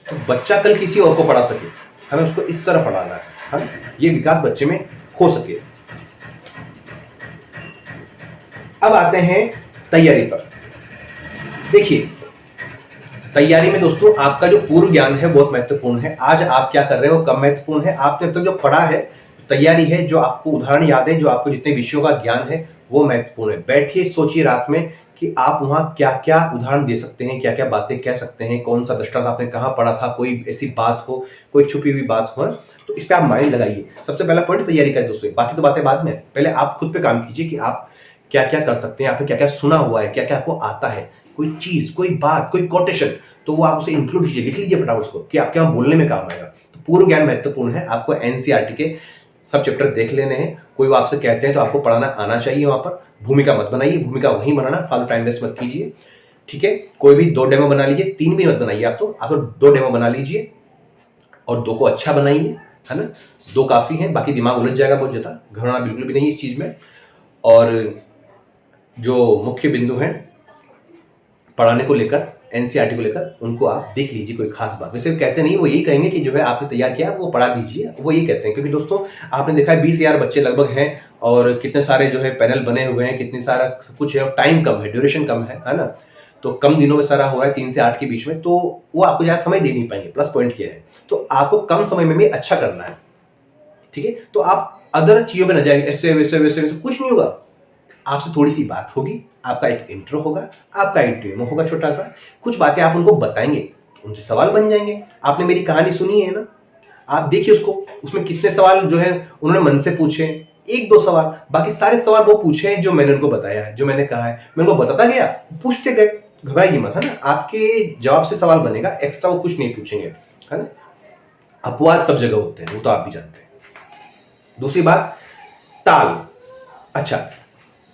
तो बच्चा कल किसी और को पढ़ा सके, हमें उसको इस तरह पढ़ाना है, ये विकास बच्चे में हो सके। अब आते हैं तैयारी पर। देखिए, तैयारी में दोस्तों आपका जो पूर्व ज्ञान है बहुत महत्वपूर्ण है। आज आप क्या कर रहे हो कम महत्वपूर्ण है, आपने अब तक जो पढ़ा है, तैयारी है, जो आपको उदाहरण याद है, जो आपको जितने विषयों का ज्ञान है वो महत्वपूर्ण है। बैठिए, सोचिए रात में कि आप वहां क्या क्या उदाहरण दे सकते हैं, क्या क्या बातें कह सकते हैं, कौन सा दृष्टांत आपने कहाँ पढ़ा था, कोई ऐसी बात हो, कोई छुपी हुई बात हो, तो इस पे आप माइंड लगाइए। सबसे पहला पॉइंट तैयारी का है दोस्तों, बाकी तो बातें बाद में। पहले आप खुद पे काम कीजिए कि आप क्या क्या कर सकते हैं, आपने क्या क्या सुना हुआ है, क्या क्या आपको आता है, कोई चीज, कोई बात, कोई कोटेशन, तो वो आप उसे इंक्लूड कीजिए, लिख लीजिए फटाफट उसको कि आपके वहां बोलने में काम आएगा। तो पूर्व ज्ञान महत्वपूर्ण है। आपको NCERT के सब चैप्टर देख लेने हैं। कोई वो आपसे कहते हैं तो आपको पढ़ाना आना चाहिए। वहां पर भूमिका मत बनाइए, भूमिका वहीं बनाना, फालतू टाइम वेस्ट मत कीजिए, ठीक है। कोई भी 2 डेमो बना लीजिए, 3 भी मत बनाइए, आप तो 2 डेमो बना लीजिए और 2 को अच्छा बनाइए, है ना। 2 काफी है, बाकी दिमाग उलझ जाएगा बहुत ज्यादा, घबराना बिल्कुल भी नहीं इस चीज में। और जो मुख्य बिंदु हैं पढ़ाने को लेकर, NCERT को लेकर, उनको आप देख लीजिए। कोई खास बात वैसे कहते नहीं, वो यही कहेंगे कि जो है आपने तैयार किया वो पढ़ा दीजिए, वो यही कहते हैं। क्योंकि दोस्तों आपने देखा है 20,000 बच्चे लगभग हैं और कितने सारे जो है पैनल बने हुए हैं, कितने सारा सब कुछ है और टाइम कम है, ड्यूरेशन कम है ना। तो कम दिनों में सारा हो रहा है, 3 से 8 के बीच में, तो वो आपको ज़्यादा समय दे नहीं पाएंगे। प्लस पॉइंट क्या है, तो आपको कम समय में भी अच्छा करना है, ठीक है। तो आप अदर चीजों में न जाएंगे, ऐसे वैसे वैसे वैसे कुछ नहीं होगा। आपसे थोड़ी सी बात होगी, आपका एक इंट्रो होगा, आपका एक डेमो होगा छोटा सा, कुछ बातें आप उनको बताएंगे, तो उनसे सवाल बन जाएंगे। आपने मेरी कहानी सुनी है ना, आप देखिए उसको, उसमें कितने सवाल जो है उन्होंने मन से पूछे, 1-2 सवाल, बाकी सारे सवाल वो पूछे जो मैंने उनको बताया है, जो मैंने कहा है, मैं उनको बताता गया, पूछते गए। घबराइए मत, है ना। आपके जवाब से सवाल बनेगा, एक्स्ट्रा वो कुछ नहीं पूछेंगे, है ना। अपवाद सब जगह होते हैं, वो तो आप भी जानते हैं। दूसरी बात, ताल। अच्छा,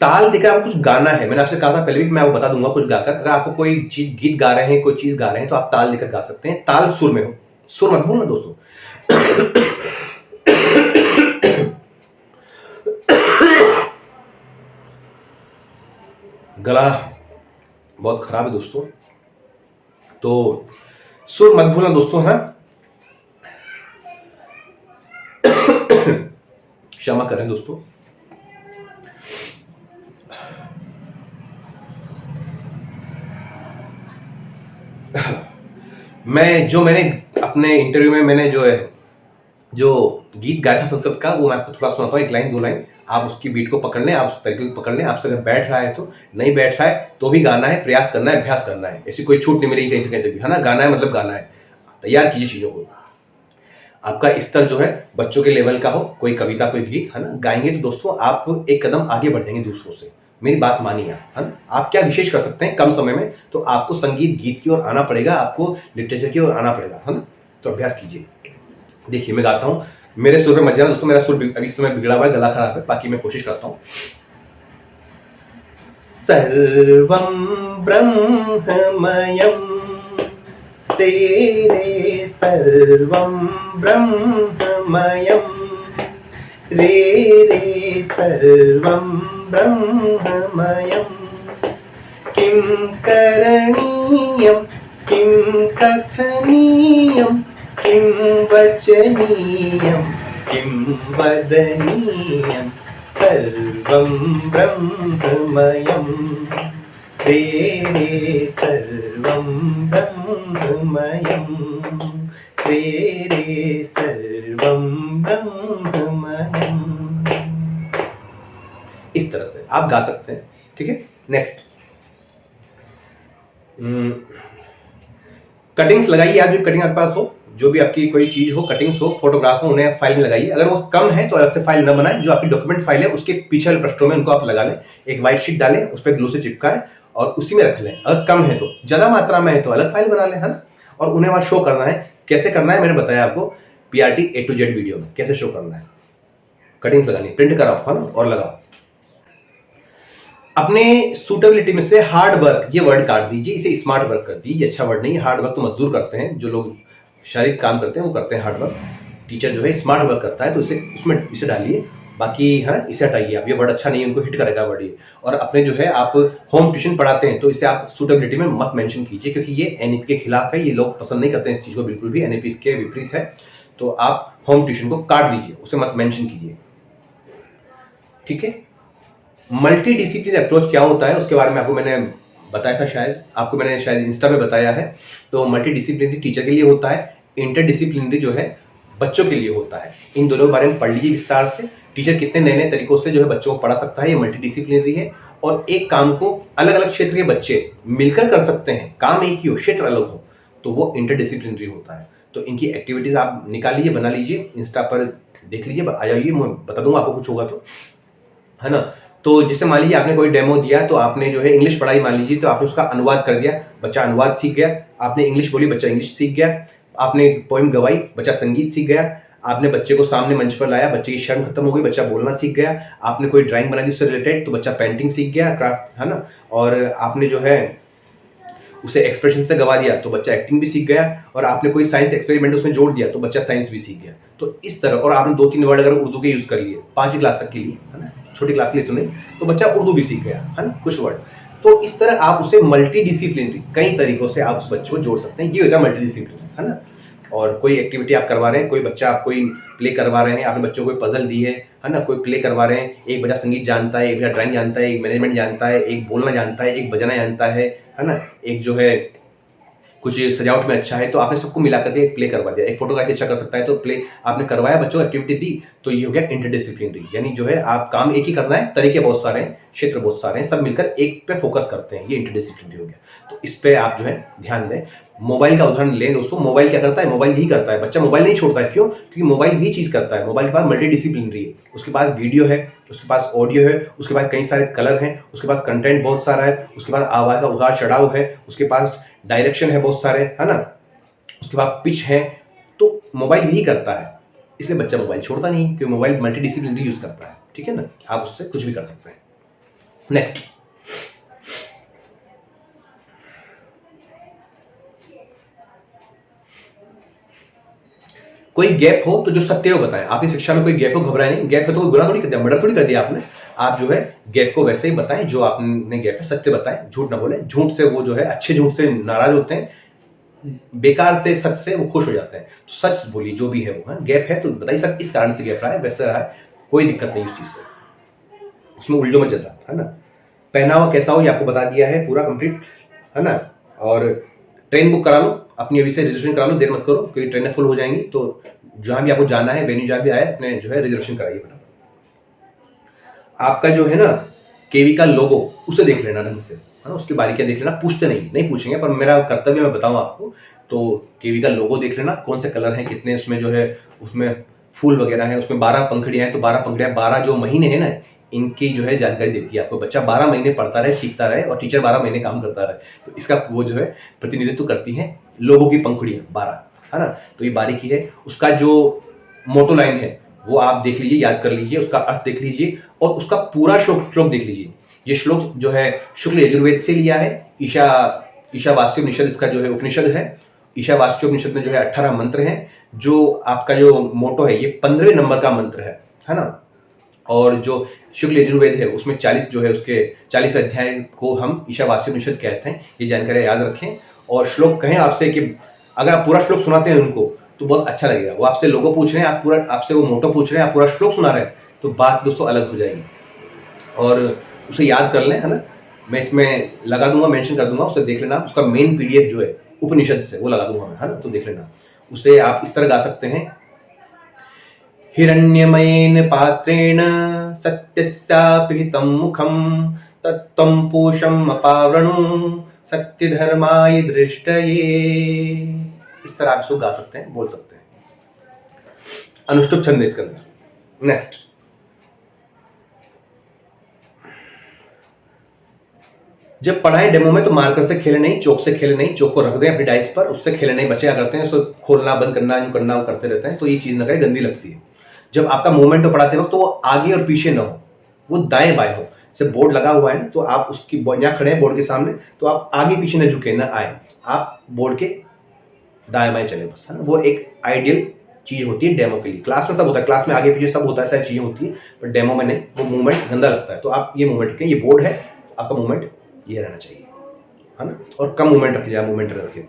ताल देकर आपको कुछ गाना है, मैंने आपसे कहा था पहले भी, मैं आपको बता दूंगा कुछ गाकर। अगर आपको कोई चीज गीत गा रहे हैं, कोई चीज गा रहे हैं, तो आप ताल देकर गा सकते हैं। ताल सुर में हो, सुर मत भूलना दोस्तों। गला बहुत खराब है दोस्तों, तो सुर मत भूलना दोस्तों, है ना। क्षमा करें दोस्तों। मैंने अपने इंटरव्यू में मैंने जो गीत गाया था संसद का, वो मैं आपको थोड़ा सुनाता हूँ, 1 लाइन 2 लाइन। आप उसकी बीट को पकड़ लें, आप उस तरीके को पकड़ लें। आपसे अगर बैठ रहा है तो, नहीं बैठ रहा है तो भी गाना है, प्रयास करना है, अभ्यास करना है। ऐसी कोई छूट नहीं मिलेगी कहीं से कहीं तक भी, है ना। गाना है मतलब गाना है, तैयार कीजिए चीजों को। आपका स्तर जो है बच्चों के लेवल का हो, कोई कविता, कोई गीत, है ना, गाएंगे तो दोस्तों आप एक कदम आगे बढ़ेंगे दूसरों से। मेरी बात मानिए आप, है ना। आप क्या विशेष कर सकते हैं कम समय में, तो आपको संगीत गीत की ओर आना पड़ेगा, आपको लिटरेचर की ओर आना पड़ेगा, है ना। तो अभ्यास कीजिए। देखिए मैं गाता हूँ, मेरे सुर पे मत जाना दोस्तों, मेरा सुर अभी इस समय बिगड़ा हुआ है, गला खराब है, बाकी मैं कोशिश करता हूँ। सर्वं ब्रह्ममयं तेरे सर्वं ब्रह्ममयं रे रे सर्वं ब्रह्ममयं किं करणीयं किं कथनीयं किं वचनीयं किं वदनीयं सर्वं ब्रह्ममयं रे रे सर्वं ब्रह्ममयं रे रे सर्वं ब्रह्ममयं। इस तरह से आप गा सकते हैं, ठीक है। नेक्स्ट, कटिंग्स लगाइए। आप जो कटिंग आपके पास हो, जो भी आपकी कोई चीज हो, कटिंग्स हो, फोटोग्राफ हो, उन्हें फाइल में लगाइए। अगर वो कम है तो अलग से फाइल न बनाएं, जो आपकी डॉक्यूमेंट फाइल है उसके पीछे वाले पृष्ठों में उनको आप लगा लें, एक व्हाइट शीट डालें, उस पर ग्लू से चिपकाएं और उसी में रख लें। अगर कम है तो, ज्यादा मात्रा में है तो अलग फाइल बना लें, है ना। और उन्हें वहां शो करना है। कैसे करना है मैंने बताया आपको PRT A to Z video में, कैसे शो करना है। कटिंग्स लगानी, प्रिंट कराओ, है ना, और लगाओ। अपने सूटेबिलिटी में से हार्ड वर्क ये वर्ड काट दीजिए, इसे स्मार्ट वर्क कर दीजिए। अच्छा वर्ड नहीं, हार्ड वर्क तो मजदूर करते हैं, जो लोग शारीरिक काम करते हैं वो करते हैं हार्ड वर्क। टीचर जो है स्मार्ट वर्क करता है, तो इसे उसमें इसे डालिए। बाकी है ना, इसे हटाइए आप, ये वर्ड अच्छा नहीं है, उनको हिट करेगा वर्ड ये। और अपने जो है आप होम ट्यूशन पढ़ाते हैं तो इसे आप सूटेबिलिटी में मत मेंशन कीजिए, क्योंकि ये NEP के खिलाफ है, ये लोग पसंद नहीं करते हैं इस चीज को बिल्कुल भी, NEP इसके विपरीत है। तो आप होम ट्यूशन को काट दीजिए, उसे मत मेंशन कीजिए, ठीक है। मल्टी डिसिप्लिन अप्रोच क्या होता है उसके बारे में आपको मैंने बताया था, शायद मैंने इंस्टा में बताया है। तो मल्टी डिसिप्लिनरी टीचर के लिए होता है, इंटर डिसिप्लिनरी जो है बच्चों के लिए होता है। इन दोनों के बारे में पढ़ लीजिए विस्तार से। टीचर कितने नए नए तरीकों से जो है बच्चों को पढ़ा सकता है, ये मल्टी डिसिप्लिनरी है। और एक काम को अलग अलग क्षेत्र के बच्चे मिलकर कर सकते हैं, काम एक ही हो, क्षेत्र अलग हो, तो वो इंटर डिसिप्लिनरी होता है। तो इनकी एक्टिविटीज आप निकाल लीजिए, बना लीजिए, इंस्टा पर देख लीजिए, आ जाइए, मैं बता दूंगा आपको कुछ होगा तो, है ना। तो जैसे मान लीजिए आपने कोई डेमो दिया, तो आपने जो है इंग्लिश पढ़ाई मान लीजिए, तो आपने उसका अनुवाद कर दिया, बच्चा अनुवाद सीख गया। आपने इंग्लिश बोली, बच्चा इंग्लिश सीख गया। आपने पोइम गवाई, बच्चा संगीत सीख गया। आपने बच्चे को सामने मंच पर लाया, बच्चे की शर्म खत्म हो गई, बच्चा बोलना सीख गया। आपने कोई ड्राइंग बना दी उससे रिलेटेड, तो बच्चा पेंटिंग सीख गया, क्राफ्ट, है ना। और आपने जो है उसे एक्सप्रेशन से गवा दिया तो बच्चा एक्टिंग भी सीख गया। और आपने कोई साइंस एक्सपेरिमेंट उसमें जोड़ दिया तो बच्चा साइंस भी सीख गया। तो इस तरह, और आपने 2-3 वर्ड अगर उर्दू के यूज कर लिए 5वीं क्लास तक के लिए, है ना, छोटी क्लास के लिए तो नहीं, तो बच्चा उर्दू भी सीख गया, है ना, कुछ वर्ड। तो इस तरह आप उसे मल्टी डिसिप्लिनरी कई तरीकों से आप उस बच्चे को जोड़ सकते हैं, ये होता है मल्टी डिसिप्लिनरी, है ना। और कोई एक्टिविटी आप करवा रहे हैं, कोई बच्चा आप कोई प्ले करवा रहे हैं, आपने बच्चों को कोई पजल दी है ना, कोई प्ले करवा रहे हैं। एक बच्चा संगीत जानता है, एक बच्चा ड्राइंग जानता है, एक मैनेजमेंट जानता है, एक बोलना जानता है, एक बजाना जानता है ना, एक जो है कुछ सजावट में अच्छा है। तो आपने सबको मिला करके एक प्ले करवा दिया। एक फोटोग्राफी अच्छा कर सकता है तो प्ले आपने करवाया, बच्चों को एक्टिविटी दी, तो ये हो गया इंटरडिसिप्लिनरी। यानी जो है आप काम एक ही करना है, तरीके बहुत सारे हैं, क्षेत्र बहुत सारे हैं, सब मिलकर एक पे फोकस करते हैं, ये इंटरडिसिप्लिनरी हो गया। तो इस पे आप जो है ध्यान दें। मोबाइल का उदाहरण लें दोस्तों, मोबाइल क्या करता है, मोबाइल ही करता है, बच्चा मोबाइल नहीं छोड़ता है। क्यों? क्योंकि मोबाइल भी चीज करता है। मोबाइल के पास मल्टी डिसिप्लिनरी है, उसके पास वीडियो है, उसके पास ऑडियो है, उसके पास कई सारे कलर हैं, उसके पास कंटेंट बहुत सारा है, उसके पास आवाज का उतार चढ़ाव है, उसके पास डायरेक्शन है बहुत सारे, है ना, उसके बाद पिच है। तो मोबाइल यही करता है, इसलिए बच्चा मोबाइल छोड़ता नहीं, क्योंकि मोबाइल मल्टी डिसिप्लिनरी यूज करता है, ठीक है ना। आप उससे कुछ भी कर सकते हैं। नेक्स्ट, कोई गैप हो तो जो सत्य हो बताएं। आपकी शिक्षा में कोई गैप हो, घबराए नहीं। गैप है तो कोई गुनाह थोड़ी कर दिया, मर्डर थोड़ी कर दिया आपने। आप जो है गैप को वैसे ही बताएं, जो आपने गैप है सत्य बताएं, झूठ ना बोले। झूठ से वो जो है, अच्छे झूठ से नाराज होते हैं, बेकार से सच से वो खुश हो जाते हैं। तो सच बोलिए जो भी है वो, है गैप है तो बताइए सर इस कारण से गैप रहा है, वैसे रहा है, कोई दिक्कत नहीं उस चीज से, उसमें उलझो मत जाता, है ना। पहनावा कैसा हो ये आपको बता दिया है पूरा कंप्लीट, है ना। और ट्रेन बुक करा लो अपनी, अभी से रजिस्ट्रेशन करा लो, देर मत करो क्योंकि ट्रेनें फुल हो जाएंगी। तो जहां भी आपको जाना है, वेन्यू जहां भी आए, अपने जो है रिजर्वेशन कराइए फटाफट। आपका जो है ना केवी का लोगो, उसे देख लेना ढंग से, है ना, उसकी बारीकियां देख लेना। पूछते नहीं पूछेंगे, पर मेरा कर्तव्य मैं बताऊं आपको। तो केवी का लोगो देख लेना, कौन से कलर हैं, कितने उसमें जो है, उसमें फूल वगैरह है, उसमें 12 पंखड़ियां हैं, तो 12 पंखड़ियां, 12 जो महीने हैं ना, इनकी जो है जानकारी देती है आपको। बच्चा 12 महीने पढ़ता रहे, सीखता रहे, और टीचर 12 महीने काम करता रहे, तो इसका वो जो है प्रतिनिधित्व करती है लोगों की पंखुड़ियां 12, है ना। तो ये बारीकी है। उसका जो मोटो लाइन है वो आप देख लीजिए, याद कर लीजिए, उसका अर्थ देख लीजिए और उसका पूरा श्लोक देख लीजिए। ये श्लोक जो है शुक्ल यजुर्वेद से लिया है। ईशावास्योपनिषद इसका जो है उपनिषद है। ईशावास्योपनिषद में जो है 18 मंत्र हैं। जो आपका जो मोटो है ये 15वें नंबर का मंत्र है ना। और जो शुक्ल यजुर्वेद है उसमें 40 जो है उसके 40 अध्याय को हम ईशावास्योपनिषद कहते हैं। ये जानकारी याद रखें। और श्लोक कहें आपसे कि अगर आप पूरा श्लोक सुनाते हैं उनको तो बहुत अच्छा लगेगा। वो आपसे लोगो पूछ रहे हैं, आपसे वो मोटो पूछ रहे हैं, आप पूरा श्लोक सुना रहे हैं तो बात दोस्तों अलग हो जाएगी। और उसे याद कर लें, है ना। मैं इसमें लगा दूंगा, मेंशन कर दूंगा, उसे देख लेना। उसका मेन पीडीएफ जो है उपनिषद से वो लगा दूंगा मैं, है ना, तो देख लेना। उसे आप इस तरह गा सकते हैं। हिरण्यमयेन पात्रेण सत्यस्यापिहितं मुखं तत्त्वं पूषम् अपावृणु सत्यधर्माय दृष्टये। इस तरह आप इसको गा सकते हैं, बोल सकते हैं। अनुष्टुप छंद इसके अंदर। नेक्स्ट, जब पढ़ाएं डेमो में तो मार्कर से खेले नहीं, चौक से खेले नहीं। चौक को रख दें अपनी डाइस पर, उससे खेले नहीं। बच्चे क्या करते हैं, उसको खोलना बंद करना, यूं करना, वो करते रहते हैं, तो ये चीज ना करें, गंदी लगती है। जब आपका मूवमेंट पढ़ाते वक्त तो वो आगे और पीछे ना हो, वो दाएं बाएं हो। जैसे बोर्ड लगा हुआ है ना, तो आप उसकी यहाँ खड़े हैं बोर्ड के सामने, तो आप आगे पीछे ना झुके ना आए, आप बोर्ड के दाएं बाएं चले बस, है ना। वो एक आइडियल चीज होती है डेमो के लिए। क्लास में सब होता है, क्लास में आगे पीछे सब होता है, सारी चीजें होती है, पर डेमो में नहीं। वो मूवमेंट गंदा लगता है। तो आप ये मूवमेंट रखें, ये बोर्ड है, आपका मूवमेंट ये रहना चाहिए, है ना। और कम मूवमेंट रखिए, आप मूवमेंट रखें,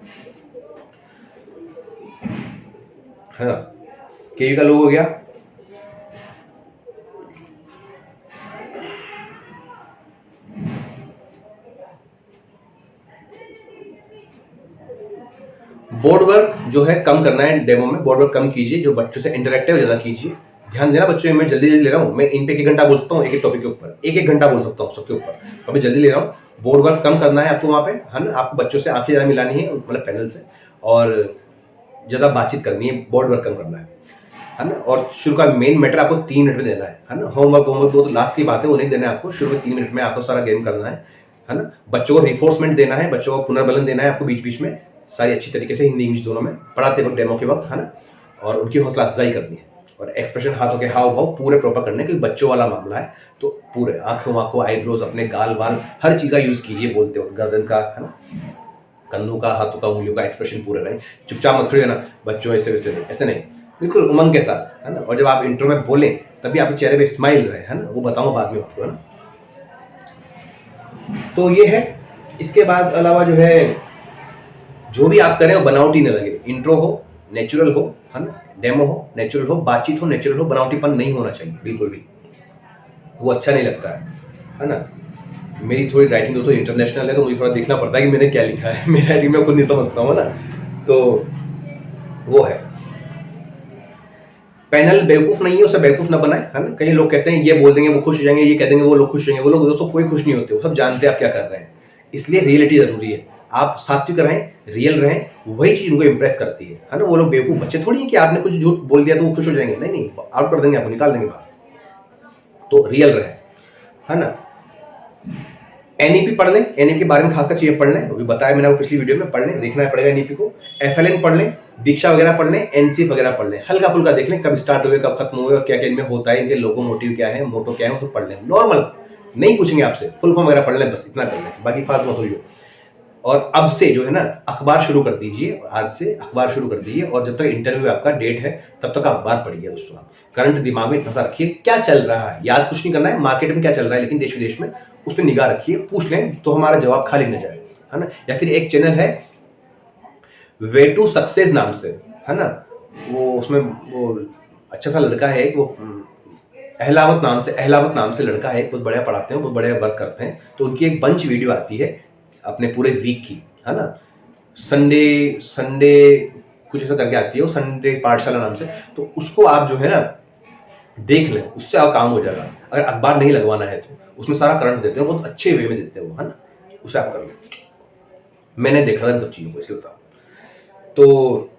है ना। केवी का लोग हो गया। बोर्ड वर्क जो है कम करना है डेमो में, बोर्ड वर्क कम कीजिए, जो बच्चों से इंटरेक्टिव ज्यादा कीजिए। ध्यान देना बच्चों, मैं जल्दी ले रहा हूँ, मैं इन पे 1 घंटा बोल सकता हूँ, एक टॉपिक के ऊपर 1 घंटा बोल सकता हूँ सबके ऊपर, तो मैं जल्दी ले रहा हूँ। बोर्ड वर्क कम करना है आपको वहाँ पे, है ना। आपको बच्चों से आंखें ज्यादा मिलानी है, मतलब पैनल से, और ज्यादा बातचीत करनी है, बोर्ड वर्क कम करना है ना। और शुरू का मेन मैटर आपको 3 मिनट में देना है ना। होमवर्क वो तो लास्ट की बात है, वो नहीं देना है आपको। शुरू में 3 मिनट में आपको सारा गेम करना है ना। बच्चों को रिफोर्समेंट देना है, बच्चों को पुनर्बलन देना है आपको बीच बीच में, सारी अच्छी तरीके से हिंदी इंग्लिश दोनों में पढ़ाते वक्त, डेमो के वक्त, है ना। और उनकी हौसला अफजाई करनी है, और एक्सप्रेशन, हाथों के हाव भाव पूरे प्रॉपर करने, क्योंकि बच्चों वाला मामला है। तो पूरे आंखों आईब्रोज, अपने गाल वाल, हर चीज का यूज कीजिए बोलते वक्त, गर्दन का, है ना, कंधों का, हाथों का, उंगलियों का एक्सप्रेशन पूरे रहे। चुपचाप मत खड़े होना बच्चों, ऐसे वैसे नहीं, ऐसे नहीं, बिल्कुल उमंग के साथ, है ना। और जब आप इंट्रो में बोलें तभी आपके चेहरे पे स्माइल रहे, है ना, वो बताऊंगा बाद में आपको, है ना। तो ये है। इसके बाद अलावा जो है, जो भी आप करें वो बनावटी न लगे। इंट्रो हो नेचुरल हो, है ना, डेमो हो नेचुरल हो, बातचीत हो नेचुरल हो, बनावटीपन नहीं होना चाहिए बिल्कुल भी, वो अच्छा नहीं लगता है ना। मेरी थोड़ी राइटिंग दोस्तों इंटरनेशनल है, तो मुझे थोड़ा देखना पड़ता है कि मैंने क्या लिखा है। मेरी राइटिंग में खुद नहीं समझता हूँ ना, तो वो है। पैनल बेवकूफ नहीं है, उसे बेवकूफ ना बनाए, है ना। कई लोग कहते हैं ये बोल देंगे वो खुश हो जाएंगे, ये कह देंगे वो लोग खुश हो जाएंगे। वो लोग दोस्तों कोई खुश नहीं होते, वो सब जानते हैं आप क्या कर रहे हैं। इसलिए रियलिटी जरूरी है। आप सात्विक रहें, रियल रहें, वही चीज उनको इंप्रेस करती है ना। वो लोग बेवकूफ बच्चे थोड़ी है कि आपने कुछ झूठ बोल दिया तो वो खुश हो जाएंगे, नहीं, आउट कर देंगे, आपको निकाल देंगे बाहर। तो रियल रहे, है ना। एनईपी पढ़ लें, एनईपी के बारे में खासकर चीजें पढ़ लें, अभी बताया मैंने आपको पिछली वीडियो में, पढ़ लें, देखना पड़ेगा एनईपी को। एफएलएन पढ़ लें, दीक्षा वगैरह पढ़ लें, एनसीएफ वगैरह पढ़ लें, हल्का फुल्का देख लें, कब स्टार्ट हुए, कब खत्म हुए, और क्या क्या इनमें होता है, इनके लोगो मोटिव क्या है, मोटो क्या है, वो पढ़ लें। नॉर्मल नहीं पूछेंगे आपसे, फुल फॉर्म वगैरह पढ़ लें, बस इतना कर लें, बाकी फालतू मत होइए। और अब से जो है ना, अखबार शुरू कर दीजिए, आज से अखबार शुरू कर दीजिए, और जब तक इंटरव्यू आपका डेट है तब तक अखबार पढ़िए दोस्तों। आप करंट दिमाग में इतना रखिए, क्या चल रहा है, याद कुछ नहीं करना है, मार्केट में क्या चल रहा है, लेकिन देश विदेश में उस पर निगाह रखिए, पूछ लें तो हमारा जवाब खाली न जाए, है ना। या फिर एक चैनल है वे टू सक्सेस नाम से, है ना, वो उसमें वो अच्छा सा लड़का है, वो अहलावत नाम से लड़का है, बहुत बढ़िया पढ़ाते हैं, बहुत बढ़िया वर्क करते हैं। तो उनकी एक बंच वीडियो आती है अपने पूरे वीक की, है ना। संडे कुछ ऐसा करके आती है वो, संडे पाठशाला नाम से। तो उसको आप जो है ना देख लें, उससे आप काम हो जाएगा। अगर अखबार नहीं लगवाना है तो उसमें सारा करंट देते हैं, बहुत अच्छे वे में देते हैं वो, है ना, उसे आप कर लें। मैंने देखा था इन सब चीजों को, इसलिए बताओ। तो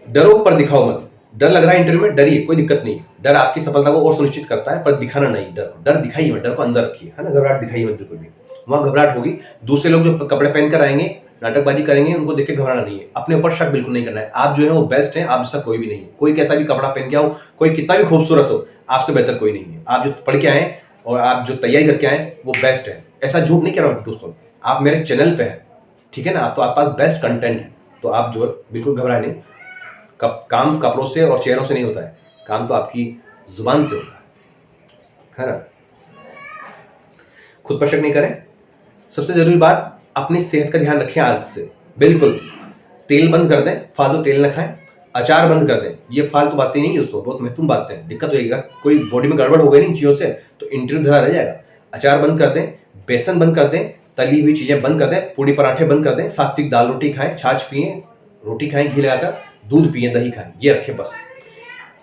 डरो पर दिखाओ मत। डर लग रहा है इंटरव्यू में, डरिए, कोई दिक्कत नहीं। डर आपकी सफलता को और सुनिश्चित करता है, पर दिखाना नहीं। डर दिखाइए मत, डर को अंदर रखिए, है ना। घबराहट दिखाइए मत बिल्कुल भी, वहां घबराहट होगी। दूसरे लोग जो कपड़े पहनकर आएंगे नाटकबाजी करेंगे, उनको देख के घबराना नहीं है, अपने ऊपर शक बिल्कुल नहीं करना है। आप जो है वो बेस्ट हैं, आप जैसा कोई भी नहीं है। कोई कैसा भी कपड़ा पहन के आओ, कोई कितना भी खूबसूरत हो, आपसे बेहतर कोई नहीं है। आप जो पढ़ के आए और आप जो तैयारी करके आए वो बेस्ट है। ऐसा झूठ नहीं कह रहा हूँ दोस्तों, आप मेरे चैनल पे हैं, ठीक है ना, तो आपके पास बेस्ट कंटेंट है, तो आप जो बिल्कुल घबराए नहीं। काम कपड़ों से और चेहरों से नहीं होता है, काम तो आपकी जुबान से होता है ना। खुद पर शक नहीं करें। सबसे जरूरी बात, अपनी सेहत का ध्यान रखें आज से। बिल्कुल तेल बंद कर दें, फालतू तेल न खाएं, अचार बंद कर दें। ये फालतू बातें नहीं दोस्तों, बहुत महत्वपूर्ण बातें हैं। दिक्कत होगी, कोई बॉडी में गड़बड़ हो गई नहीं चीज़ों से तो इंटरव्यू धरा रह जाएगा। अचार बंद कर दें, बेसन बंद कर दें, तली हुई चीजें बंद कर दें, पूड़ी पराठे बंद कर दें, सात्विक दाल रोटी खाएं, छाछ पिए, रोटी खाएं घी लगाकर, दूध पिए, दही खाएं, ये रखें बस।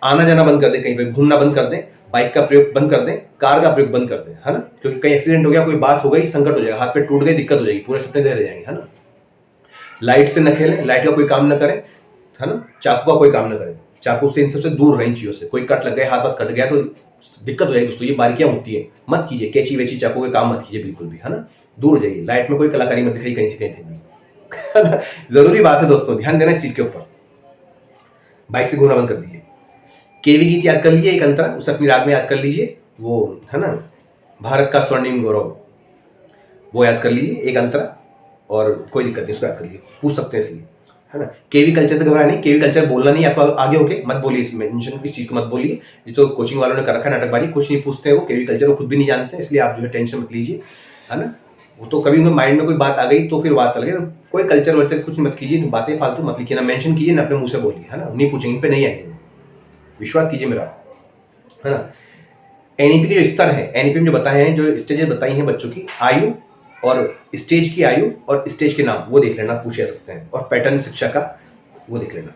आना जाना बंद कर दें, कहीं पे घूमना बंद कर दें, बाइक का प्रयोग बंद कर दें, कार का प्रयोग बंद कर दें, है ना, क्योंकि कहीं एक्सीडेंट हो गया, कोई बात हो गई, संकट हो जाएगा, हाथ पे टूट गई, दिक्कत हो जाएगी, पूरे सपने दे रह जाएंगे, है ना। लाइट से न खेलें, लाइट का कोई काम न करें, है ना, चाकू का कोई काम न करें, चाकू से इन सबसे दूर रहें चीजों से। कोई कट लग गया, हाथ कट गया तो दिक्कत हो जाएगी दोस्तों, ये बारीकियां होती है, मत कीजिए, कैची वेची चाकू के काम मत कीजिए बिल्कुल भी, है ना, दूर हो जाइए। लाइट में कोई कलाकारी मत दिखाई कहीं से कहीं थे। जरूरी बात है दोस्तों, ध्यान देना इस चीज के ऊपर। बाइक से घूमना बंद कर दीजिए। केवी गीत याद कर लीजिए एक अंतरा, उसे अपनी राग में याद कर लीजिए, वो है ना, भारत का स्वर्णिम गौरव, वो याद कर लीजिए एक अंतरा, और कोई दिक्कत नहीं, उसको याद कर लीजिए, पूछ सकते हैं इसलिए, है ना। केवी कल्चर से घबराए नहीं, केवी कल्चर बोलना नहीं आपको, आगे होके मत बोलिए, इसमें मेंशन किस चीज को मत बोलिए। ये तो कोचिंग वालों ने कर रखा है नाटकबाजी, कुछ नहीं पूछते हैं वो, केवी कल्चर वो खुद भी नहीं जानते, इसलिए आप जो है टेंशन मत लीजिए, है ना। वो तो कभी उनके माइंड में कोई बात आ गई तो फिर बात अलग है, कोई कल्चर वल्चर कुछ मत कीजिए, बातें फालतू मत लिखिए, ना मेंशन कीजिए, ना अपने मुंह से बोलिए, है ना, नहीं पूछेंगे, इन पे नहीं आएंगे, विश्वास कीजिए मेरा, है ना। एनईपी के जो स्तर है, एनईपी में जो बताए हैं, जो स्टेजेस बताई हैं बच्चों की, आयु और स्टेज की आयु और स्टेज के नाम वो देख लेना, पूछ सकते हैं, और पैटर्न शिक्षा का वो देख लेना।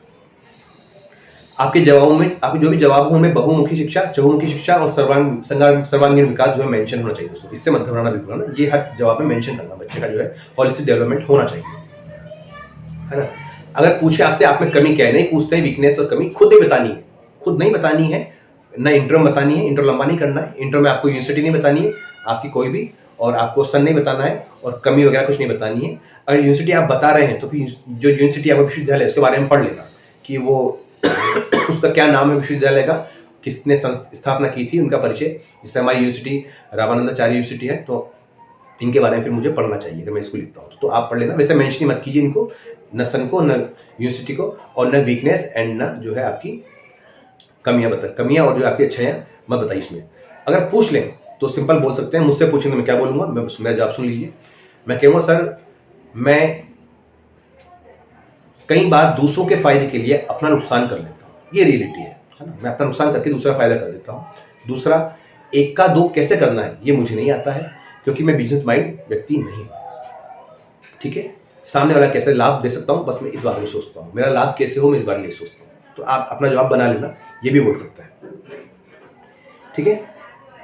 आपके जवाबों में, आपके जो भी जवाब हो उनमें बहुमुखी शिक्षा, चहुमुखी शिक्षा और सर्वांगीण विकास जो है मेंशन होना चाहिए दोस्तों, इससे मत घबराना बिल्कुल, ना, ये हर जवाब में मेंशन करना, बच्चे का जो है होलिस्टिक डेवलपमेंट होना चाहिए, है ना। अगर पूछे आपसे आप में कमी क्या है, नहीं पूछते हैं वीकनेस और कमी, खुद नहीं बतानी है, खुद नहीं बतानी है, ना इंट्रो में बतानी है, इंट्रो लंबा नहीं करना है, इंट्रो में आपको यूनिवर्सिटी नहीं बतानी है आपकी कोई भी, और आपको सन नहीं बताना है, और कमी वगैरह कुछ नहीं बतानी है। अगर यूनिवर्सिटी आप बता रहे हैं तो फिर जो यूनिवर्सिटी आपका विश्वविद्यालय है उसके बारे में पढ़ लेना कि वो उसका क्या नाम है विश्वविद्यालय का, किसने स्थापना की थी, उनका परिचय। जैसे हमारी यूनिवर्सिटी रामानंदाचार्य यूनिवर्सिटी है, तो इनके बारे में फिर मुझे पढ़ना चाहिए जब मैं इसको लिखता हूँ, तो आप पढ़ लेना। वैसे मेंशन मत कीजिए इनको, न सन को, न यूनिवर्सिटी को, और न वीकनेस एंड न जो है आपकी कमियां और जो आपकी अच्छाइयाँ मत बताइए इसमें। अगर पूछ लें तो सिंपल बोल सकते हैं, मुझसे पूछेंगे मैं क्या बोलूँगा, मैं जवाब सुन लीजिए। मैं कहूँगा सर, मैं कई बार दूसरों के फायदे के लिए अपना नुकसान कर लेता हूँ, ये रियलिटी है ना, मैं अपना नुकसान करके दूसरा फायदा कर देता हूँ। दूसरा, एक का दो कैसे करना है ये मुझे नहीं आता है, क्योंकि मैं बिजनेस माइंड व्यक्ति नहीं, ठीक है। सामने वाला कैसे लाभ दे सकता हूँ बस मैं इस बारे में सोचता हूँ, मेरा लाभ कैसे हो मैं इस बारे में सोचता हूँ। तो आप अपना जवाब बना लेना, ये भी बोल सकता है, ठीक है।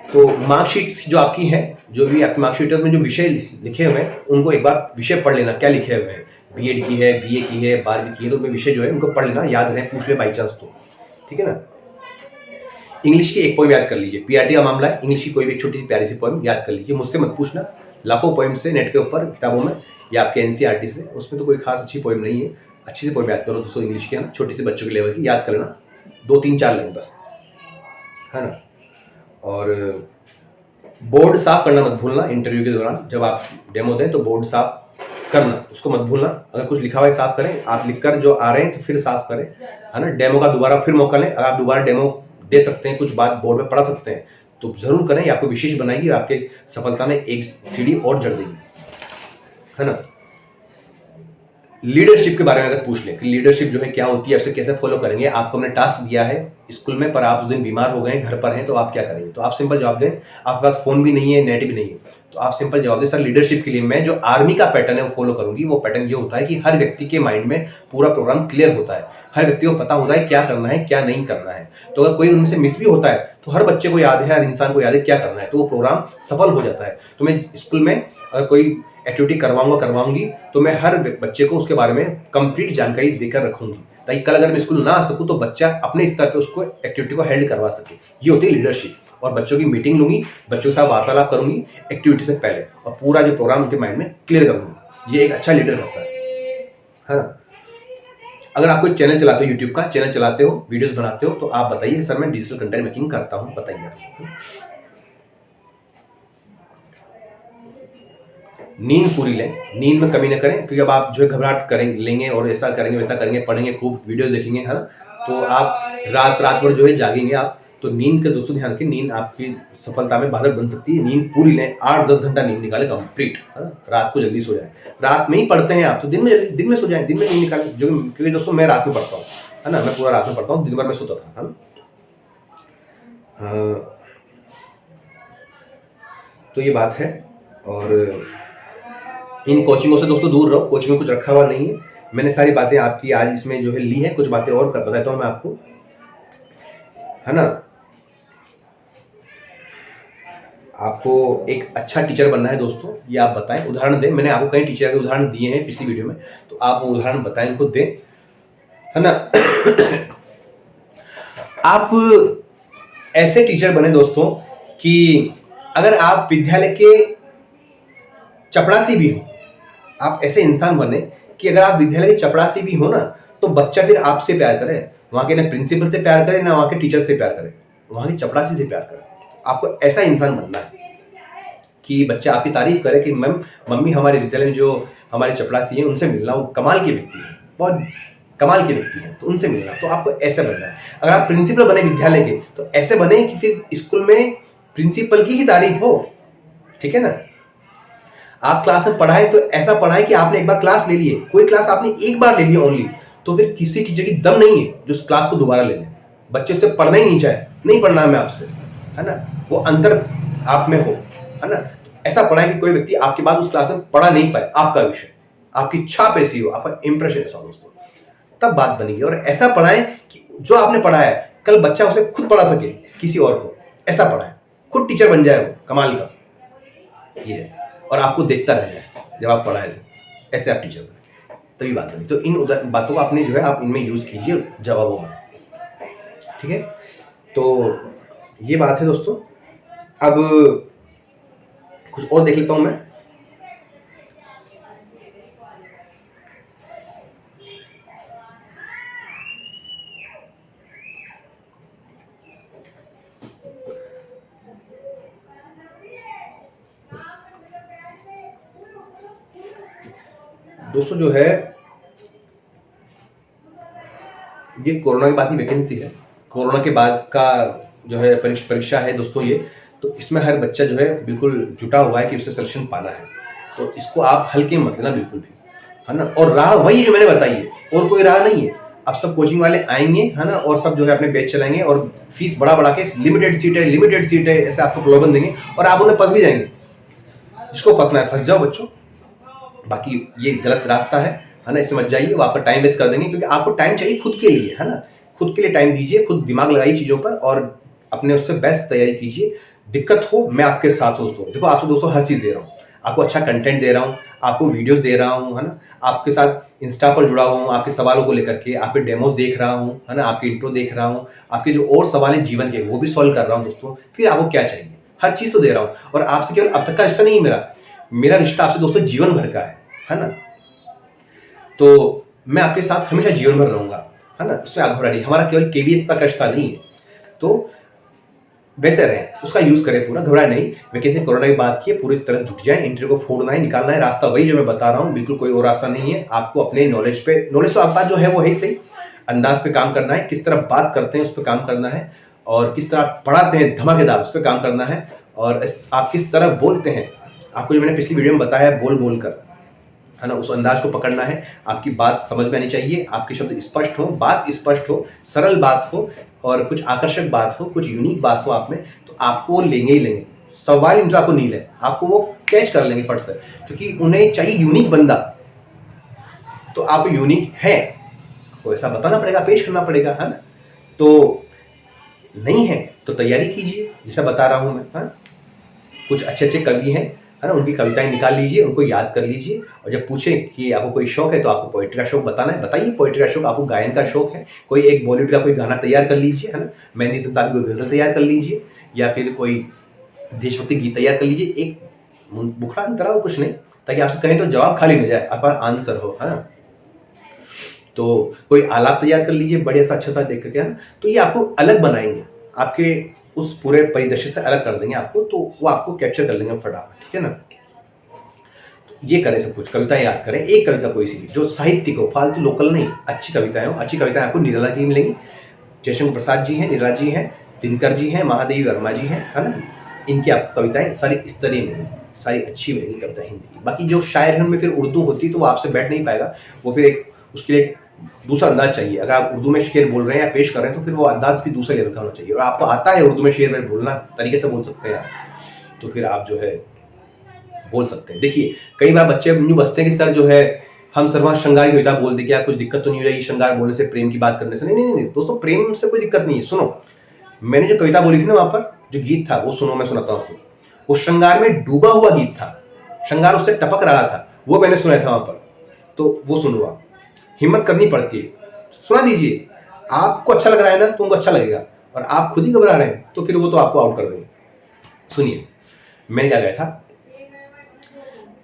तो मार्कशीट जो आपकी है, जो भी आपकी मार्कशीट में जो विषय लिखे हुए हैं उनको एक बार विषय पढ़ लेना, क्या लिखे हुए हैं, बीएड की है, बीए की है, 12वीं की है, तो उनमें विषय जो है उनको पढ़ लेना, याद रहे, पूछ ले बाई चांस तो, ठीक है ना। इंग्लिश की एक पोएम याद कर लीजिए, पीआरटी का मामला है, इंग्लिश की कोई भी एक छोटी सी प्यारी सी पोएम याद कर लीजिए, मुझसे मत पूछना, लाखों पोएम से नेट के ऊपर किताबों में या आपके एनसीईआरटी से, उसमें तो कोई खास अच्छी पोएम नहीं है, अच्छी सी पोएम याद करो दोस्तों, इंग्लिश की है ना, छोटी सी बच्चों के लेवल की याद कर लेना, 2-3-4 लाइन बस, है ना। और बोर्ड साफ करना मत भूलना, इंटरव्यू के दौरान जब आप डेमो दें तो बोर्ड साफ करना, उसको मत भूलना। अगर कुछ लिखा हुआ है साफ करें, आप लिखकर जो आ रहे हैं तो फिर साफ करें, है ना। डेमो का दोबारा फिर मौका लें, अगर आप दोबारा डेमो दे सकते हैं, कुछ बात बोर्ड में पढ़ा सकते हैं तो जरूर करें, ये आपको विशेष बनाएगी, आपके सफलता में एक सीढ़ी और जड़ देगी, है ना। लीडरशिप के बारे में अगर पूछ लें कि लीडरशिप जो है क्या होती है, आपसे कैसे फॉलो करेंगे, आपको हमने टास्क दिया है स्कूल में पर आप उस दिन बीमार हो गए, घर पर हैं, तो आप क्या करेंगे, तो आप सिंपल जवाब दें, आपके पास फोन भी नहीं है, नेट भी नहीं है, तो आप सिंपल जवाब दें, सर लीडरशिप के लिए मैं जो आर्मी का पैटर्न है वो फॉलो करूंगी। वो पैटर्न ये होता है कि हर व्यक्ति के माइंड में पूरा प्रोग्राम क्लियर होता है, हर व्यक्ति को पता होता है क्या करना है क्या नहीं करना है, तो अगर कोई उनमें से मिस भी होता है तो हर बच्चे को याद है, हर इंसान को याद है क्या करना है, तो वो प्रोग्राम सफल हो जाता है। तो मैं स्कूल में अगर कोई एक्टिविटी करवाऊंगी तो मैं हर बच्चे को उसके बारे में कंप्लीट जानकारी देकर रखूंगी, ताकि कल अगर मैं स्कूल ना आ सकूं तो बच्चा अपने स्तर पे उसको एक्टिविटी को हैंडल करवा सके। ये होती है लीडरशिप। और बच्चों की मीटिंग लूंगी, बच्चों के साथ वार्तालाप करूंगी एक्टिविटी से पहले, और पूरा जो प्रोग्राम उनके माइंड में क्लियर करूंगी। ये एक अच्छा लीडर होता है, है ना। अगर आप कोई चैनल चलाते हो, यूट्यूब का चैनल चलाते हो, वीडियोस बनाते हो, तो आप बताइए सर मैं डिजिटल कंटेंट मेकिंग करता हूँ, बताइए आप। नींद पूरी लें, नींद में कमी ना करें, क्योंकि अब आप जो है घबराहट करेंगे लेंगे और ऐसा करेंगे वैसा करेंगे, पढ़ेंगे खूब, वीडियो देखेंगे, है ना, तो आप रात भर जो है जागेंगे आप। तो नींद के दोस्तों ध्यान रखें, नींद आपकी सफलता में बाधक बन सकती है। नींद पूरी लें, 8-10 घंटा नींद निकाले कंप्लीट, है ना। रात को जल्दी सो जाए, रात में ही पढ़ते हैं आप तो दिन में सो जाए, दिन में नींद निकालें, जो क्योंकि दोस्तों मैं रात में पढ़ता हूँ, है ना, मैं पूरा रात में पढ़ता हूँ, दिन भर में सोता था, है ना। तो ये बात है। और इन कोचिंगों से दोस्तों दूर रहो, कोचिंग में कुछ रखा हुआ नहीं है। मैंने सारी बातें आपकी आज इसमें जो है ली है, कुछ बातें और बताता हूँ मैं आपको, है ना। आपको एक अच्छा टीचर बनना है दोस्तों, ये आप बताएं, उदाहरण दें। मैंने आपको कई टीचर के उदाहरण दिए हैं पिछली वीडियो में, तो आप वो उदाहरण बताएं, इनको दें, है ना। आप ऐसे टीचर बने दोस्तों कि अगर आप विद्यालय के चपरासी भी हो, आप ऐसे इंसान बने कि अगर आप विद्यालय के चपरासी भी हो ना, तो बच्चा फिर आपसे प्यार करे, वहां के ना प्रिंसिपल से प्यार करे, ना वहां के टीचर से प्यार करे, वहां के चपरासी से प्यार करे। आपको ऐसा इंसान बनना है कि बच्चा आपकी तारीफ करे कि मैम, मम्मी हमारे विद्यालय में जो हमारे चपरासी हैं उनसे मिलना, वो कमाल के व्यक्ति है, बहुत कमाल के व्यक्ति हैं, तो उनसे मिलना। तो आपको ऐसे बनना है। अगर आप प्रिंसिपल बने विद्यालय के, तो ऐसे बने कि फिर स्कूल में प्रिंसिपल की ही तारीफ हो, ठीक है ना। आप क्लास में पढ़ाए तो ऐसा पढ़ाए कि आपने एक बार क्लास ले ली है, कोई क्लास आपने एक बार ले लिया ओनली, तो फिर किसी टीचर की दम नहीं है जो उस क्लास को दोबारा ले ले। बच्चे उससे पढ़ना ही नहीं चाहे, नहीं पढ़ना है मैं आपसे, है ना, वो अंतर आप में हो, है ना। ऐसा पढ़ाए कि कोई व्यक्ति आपके बाद उस क्लास में पढ़ा नहीं पाए, आपका विषय, आपकी छाप ऐसी हो, आपका इंप्रेशन ऐसा हो दोस्तों, तब बात बनेगी। और ऐसा पढ़ाएं कि जो आपने पढ़ा है कल बच्चा उसे खुद पढ़ा सके किसी और को, ऐसा पढ़ाएं, खुद टीचर बन जाए वो, कमाल का ये है। और आपको देखता रह जाए जब आप पढ़ाए तो, ऐसे आप टीचर बने, तभी बात बनी। तो इन बातों को आपने जो है आप इनमें यूज कीजिए जवाबों में, ठीक है। तो ये बात है दोस्तों। अब कुछ और देख लेता हूं मैं। दोस्तों जो है ये कोरोना के बाद की वैकेंसी है, कोरोना के बाद का जो है परीक्षा है दोस्तों ये। तो इसमें हर बच्चा जो है बिल्कुल जुटा हुआ है कि उसे सिलेक्शन पाना है, तो इसको आप हल्के मत लेना बिल्कुल भी, है ना। और राह वही जो मैंने बताई है, और कोई राह नहीं है। अब सब कोचिंग वाले आएंगे, है ना, और सब जो है अपने बैच चलाएंगे और फीस बढ़ा के लिमिटेड सीट है ऐसे आपको प्रलोभन देंगे और आप उन्हें फंस भी जाएंगे। जिसको फंसना है फंस जाओ बच्चों, बाकी ये गलत रास्ता है ना, इसमें मत जाइए, वो आपका टाइम वेस्ट कर देंगे। क्योंकि आपको टाइम चाहिए खुद के लिए, है ना, खुद के लिए टाइम दीजिए, खुद दिमाग लगाइए चीज़ों पर और अपने उससे बेस्ट तैयारी कीजिए। दिक्कत हो मैं आपके साथ हूँ दोस्तों। देखो आपको दोस्तों हर चीज़ दे रहा हूँ, आपको अच्छा कंटेंट दे रहा हूँ, आपको वीडियोस दे रहा हूँ, है ना, आपके साथ इंस्टा पर जुड़ा हुआ हूँ, आपके सवालों को लेकर के आपके डेमोज देख रहा हूँ, है ना, आपके इंट्रो देख रहा हूँ, आपके जो और सवाल है जीवन के वो भी सॉल्व कर रहा हूँ दोस्तों। फिर आपको क्या चाहिए, हर चीज़ तो दे रहा हूँ। और आपसे केवल अब तक का रिश्ता नहीं है मेरा रिश्ता आपसे दोस्तों जीवन भर का है ना। तो मैं आपके साथ हमेशा जीवन भर रहूंगा, है ना, उसमें आप घबराइए। हमारा केवल केवीएस तक रिश्ता नहीं है, तो वैसे रहें, उसका यूज करें पूरा, घबराए नहीं। वैकेंसी कोरोना की बात की है, पूरी तरह जुट जाए, इंटरव्यू को फोड़ना है, निकालना है, रास्ता वही जो मैं बता रहा हूँ, बिल्कुल कोई और रास्ता नहीं है। आपको अपने नॉलेज तो आपका जो है वो है सही, अंदाज पे काम करना है, किस तरह बात करते हैं उस पर काम करना है, और किस तरह पढ़ाते हैं धमाकेदार उस पर काम करना है, और आप किस तरह बोलते हैं, आपको जो मैंने पिछली वीडियो में बताया है बोल कर, है ना, उस अंदाज को पकड़ना है। आपकी बात समझ में आनी चाहिए, आपके शब्द स्पष्ट हो, बात स्पष्ट हो, सरल बात हो, और कुछ आकर्षक बात हो, कुछ यूनिक बात हो आप में, तो आपको वो लेंगे ही लेंगे। सवाल इनसे आपको नहीं ले, आपको वो कैच कर लेंगे फट से, क्योंकि उन्हें चाहिए यूनिक बंदा। तो आप यूनिक है, आपको ऐसा बताना पड़ेगा, पेश करना पड़ेगा, है ना। तो नहीं है तो तैयारी कीजिए, जैसा बता रहा हूं मैं, है ना। कुछ अच्छे कवि हैं, है ना, उनकी कविताएं निकाल लीजिए, उनको याद कर लीजिए, और जब पूछें कि आपको कोई शौक है तो आपको पोइट्री का शौक बताना है, बताइए पोइट्री का शौक, आपको गायन का शौक है, कोई एक बॉलीवुड का कोई गाना तैयार कर लीजिए, है ना, मेहंदी संसार की कोई गजल तैयार कर लीजिए, या फिर कोई देशभक्ति गीत तैयार कर लीजिए, एक मुखड़ा अंतरा हो, कुछ नहीं, ताकि आपसे कहें तो जवाब खाली मिल जाए, आपका आंसर हो, है ना। तो कोई आलाप तैयार कर लीजिए बढ़िया सा अच्छा सा देख करके, है ना। तो ये आपको अलग बनाएंगे, आपके उस पूरे परिदृश्य से अलग कर देंगे आपको, तो वो आपको कैप्चर कर लेंगे फटाफट, ठीक है ना। ये करें सब कुछ, कविता याद करें, एक कविता कोई सी भी जो साहित्यिक हो, फालतू लोकल नहीं, अच्छी कविताएं हो। अच्छी कविताएं आपको निराला जी मिलेंगी, जयशंकर प्रसाद जी हैं, निराला जी हैं, दिनकर जी हैं, महादेवी वर्मा जी हैं, है ना। इनकी आपको कविताएं सारी स्तरीय मिलेंगी, सारी अच्छी मिलेंगी कविता हिंदी की। बाकी जो शायर हैं उनमें फिर उर्दू होती है तो वो आपसे बैठ नहीं पाएगा, वो फिर एक उसके लिए दूसरा अंदाज चाहिए। अगर आप उर्दू में शेर बोल रहे हैं या पेश कर रहे हैं तो फिर वो अंदाज भी दूसरे लेवल का होना चाहिए, और आपको आता है उर्दू में शेर में बोलना, तरीके से बोल सकते हैं आप, तो फिर आप जो है बोल सकते हैं। देखिए कई बार बच्चे यूँ बसते हैं कि सर जो है हम सर वहाँ श्रृंगार कविता बोल दी, क्या कुछ दिक्कत तो नहीं हो जाएगी श्रृंगार बोलने से, प्रेम की बात करने से? नहीं नहीं नहीं दोस्तों, प्रेम से कोई दिक्कत नहीं है। सुनो, मैंने जो कविता बोली थी ना वहां पर, जो गीत था वो सुनो, मैं सुनाता हूँ आपको। वो श्रृंगार में डूबा हुआ गीत था, श्रृंगार उससे टपक रहा था, वो मैंने सुनाया था वहां पर, तो वो सुनो आप, हिम्मत करनी पड़ती है, सुना दीजिए। आपको अच्छा लग रहा है ना तो उनको अच्छा लगेगा, और आप खुद ही घबरा रहे हैं तो फिर वो तो आपको आउट कर देंगे। सुनिए मैंने क्या गाया था।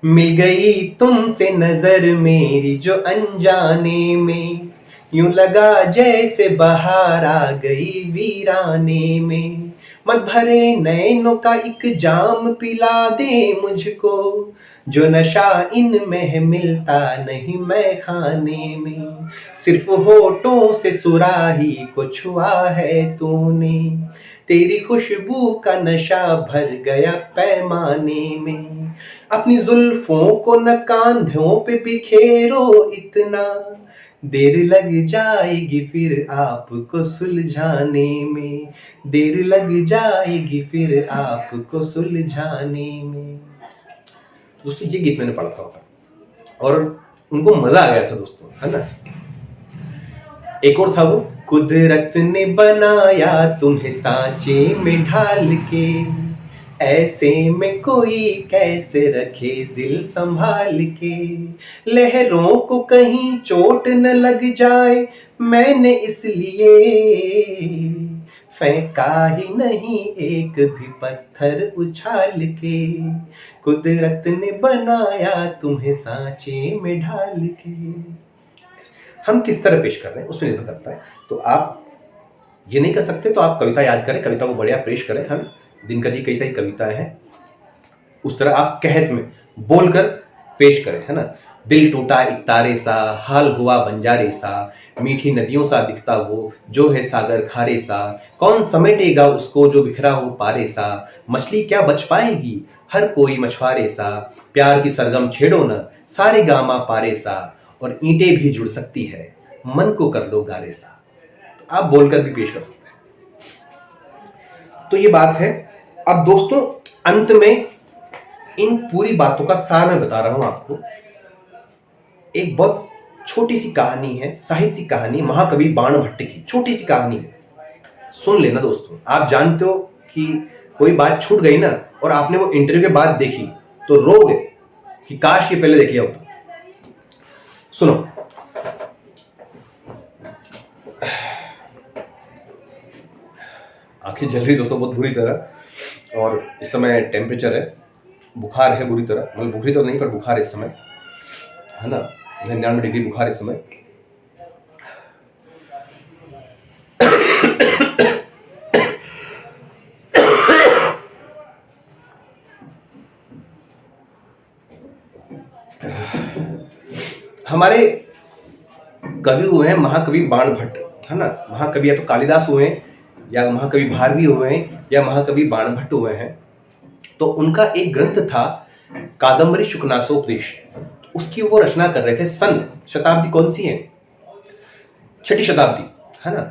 मिल गई तुमसे नजर मेरी जो अनजाने में, यूं लगा जैसे बहार आ गई वीराने में, मत भरे नैनों का एक जाम पिला दे मुझको, जो नशा इनमें है मिलता नहीं मैं खाने में, सिर्फ होठों से सुराही को छुआ है तूने, तेरी खुशबू का नशा भर गया पैमाने में, अपनी जुल्फों को न कांधों पे बिखेरो इतना, देर लग जाएगी फिर आपको सुलझाने में, देर लग जाएगी फिर आपको सुलझाने में। दोस्तों ये गीत मैंने पढ़ा था और उनको मजा आ गया था दोस्तों, है ना। एक और था वो, कुदरत ने बनाया तुम्हें सांचे में ढाल के, ऐसे में कोई कैसे रखे दिल संभाल के, लहरों को कहीं चोट न लग जाए मैंने इसलिए, फेंका ही नहीं एक भी पत्थर उछाल के, कुदरत ने बनाया तुम्हें सांचे में ढाल के। हम किस तरह पेश कर रहे हैं उसमें निर्भर करता है। तो आप ये नहीं कर सकते तो आप कविता याद करें, कविता को बढ़िया पेश करें, है ना। दिनकर जी कई सारी कविताएं हैं, उस तरह आप कहत में बोलकर पेश करें, है ना। दिल टूटा एक तारे सा, हाल हुआ बंजारे सा, मीठी नदियों सा दिखता वो जो है सागर खारे सा, कौन समेटेगा उसको जो बिखरा हो पारे सा, मछली क्या बच पाएगी हर कोई मछुआरे सा, प्यार की सरगम छेड़ो न सारे गामा पारे सा, और ईंटें भी जुड़ सकती है मन को कर दो गारे सा। तो आप बोलकर भी पेश कर सकते हैं। तो ये बात है। अब दोस्तों अंत में इन पूरी बातों का सार मैं बता रहा हूं आपको। एक बहुत छोटी सी कहानी है, साहित्यिक कहानी, महाकवि बाण भट्ट की छोटी सी कहानी है, सुन लेना दोस्तों। आप जानते हो कि कोई बात छूट गई ना और आपने वो इंटरव्यू के बाद देखी तो रोगे कि काश ये पहले देख लिया होता। सुनो, आंखें जल रही दोस्तों बहुत बुरी तरह, और इस समय टेम्परेचर है, बुखार है बुरी तरह, मतलब बुखारी तो नहीं पर बुखार इस समय, है ना, 99 डिग्री बुखार इस समय। हमारे कवि हुए हैं महाकवि बाण भट्ट, है ना। महाकवि या तो कालिदास हुए हैं, या महाकवि भारवी हुए हैं, या महाकवि बाण भट्ट हुए हैं। तो उनका एक ग्रंथ था कादम्बरी शुकनासोपदेश, उसकी वो रचना कर रहे थे। सन शताब्दी कौन सी है? 6ठी शताब्दी, है ना।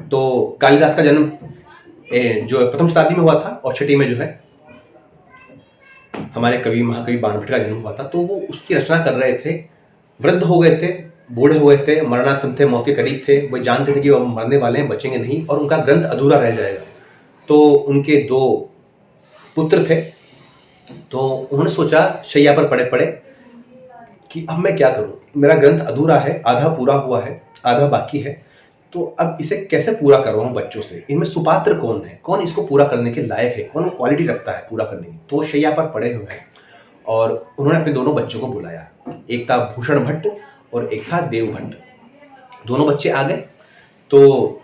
तो कालिदास का जन्म जो प्रथम शताब्दी में हुआ था और 6ठी में जो है हमारे कवि महाकवि बाण भट्ट का जन्म हुआ था। तो वो उसकी रचना कर रहे थे, वृद्ध हो गए थे, बूढ़े हुए थे, मरणासन थे, मौत के करीब थे, वो जानते थे कि वो मरने वाले हैं, बचेंगे नहीं, और उनका ग्रंथ अधूरा रह जाएगा। तो उनके 2 पुत्र थे, तो उन्होंने सोचा शैया पर पड़े पड़े कि अब मैं क्या करूं, मेरा ग्रंथ अधूरा है, आधा पूरा हुआ है, आधा बाकी है, तो अब इसे कैसे पूरा करवाऊं बच्चों से, इनमें सुपात्र कौन है, कौन इसको पूरा करने के लायक है, कौन क्वालिटी रखता है पूरा करने की। तो वो शैया पर पड़े हुए हैं और उन्होंने अपने दोनों बच्चों को बुलाया, एक था भूषण भट्ट और एक था देव भट्ट। दोनों बच्चे आ गए तो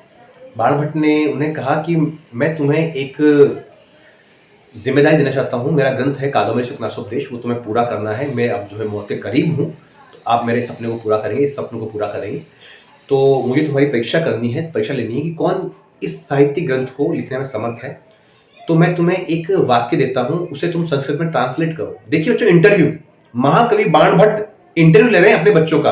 बाण भट्ट ने उन्हें कहा कि मैं तुम्हें एक जिम्मेदारी देना चाहता हूँ, मेरा ग्रंथ है कादम्बरी शुक्नाशोपदेश, वो तुम्हें पूरा करना है। मैं अब जो है मौत के करीब हूँ, तो आप मेरे सपने को पूरा करेंगे, इस सपने को पूरा करेंगे। तो मुझे तुम्हारी परीक्षा करनी है, परीक्षा लेनी है कि कौन इस साहित्यिक ग्रंथ को लिखने में समर्थ है। तो मैं तुम्हें एक वाक्य देता हूँ, उसे तुम संस्कृत में ट्रांसलेट करो। देखिए बच्चों, इंटरव्यू, महाकवि बाण भट्ट इंटरव्यू ले रहे हैं अपने बच्चों का,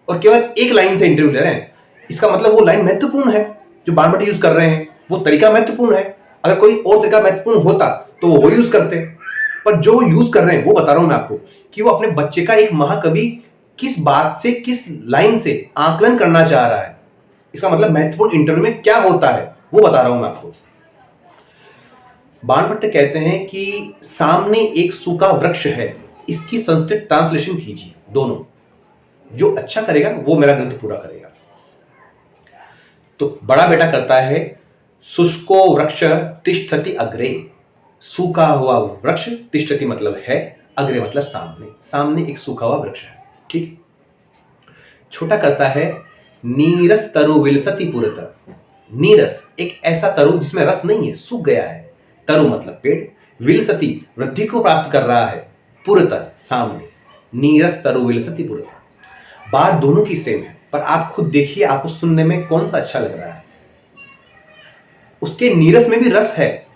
और केवल एक लाइन से इंटरव्यू ले रहे हैं। इसका मतलब वो लाइन महत्वपूर्ण है जो बाण भट्ट यूज कर रहे हैं, वो तरीका महत्वपूर्ण है। अगर कोई और तरीका महत्वपूर्ण होता तो वो यूज करते, पर जो वो यूज कर रहे हैं वो बता रहा हूं मैं आपको कि वो अपने बच्चे का एक महाकवि किस बात से, किस लाइन से आकलन करना चाह रहा है। इसका मतलब महत्वपूर्ण इंटरव्यू में क्या होता है वो बता रहा हूं मैं आपको। बाण भट्ट कहते हैं कि सामने एक सूखा वृक्ष है, इसकी संस्कृत ट्रांसलेशन कीजिए। दोनों, जो अच्छा करेगा वो मेरा ग्रंथ पूरा करेगा। तो बड़ा बेटा करता है, शुष्को वृक्ष तिष्ठति अग्रे, सूखा हुआ वृक्ष, तिष्ठति मतलब है, अग्रे मतलब सामने, सामने एक सूखा हुआ वृक्ष है, ठीक। छोटा करता है, नीरस तरु विलसति पुरत, नीरस एक ऐसा तरु जिसमें रस नहीं है, सूख गया है, तरु मतलब पेड़, विलसति वृद्धि को प्राप्त कर रहा है, पुरत सामने, नीरस तरु विलसति पुरत। बात दोनों की सेम है, पर आप खुद देखिए आपको सुनने में कौन सा अच्छा लग रहा है। उसके नीरस में भी रस है।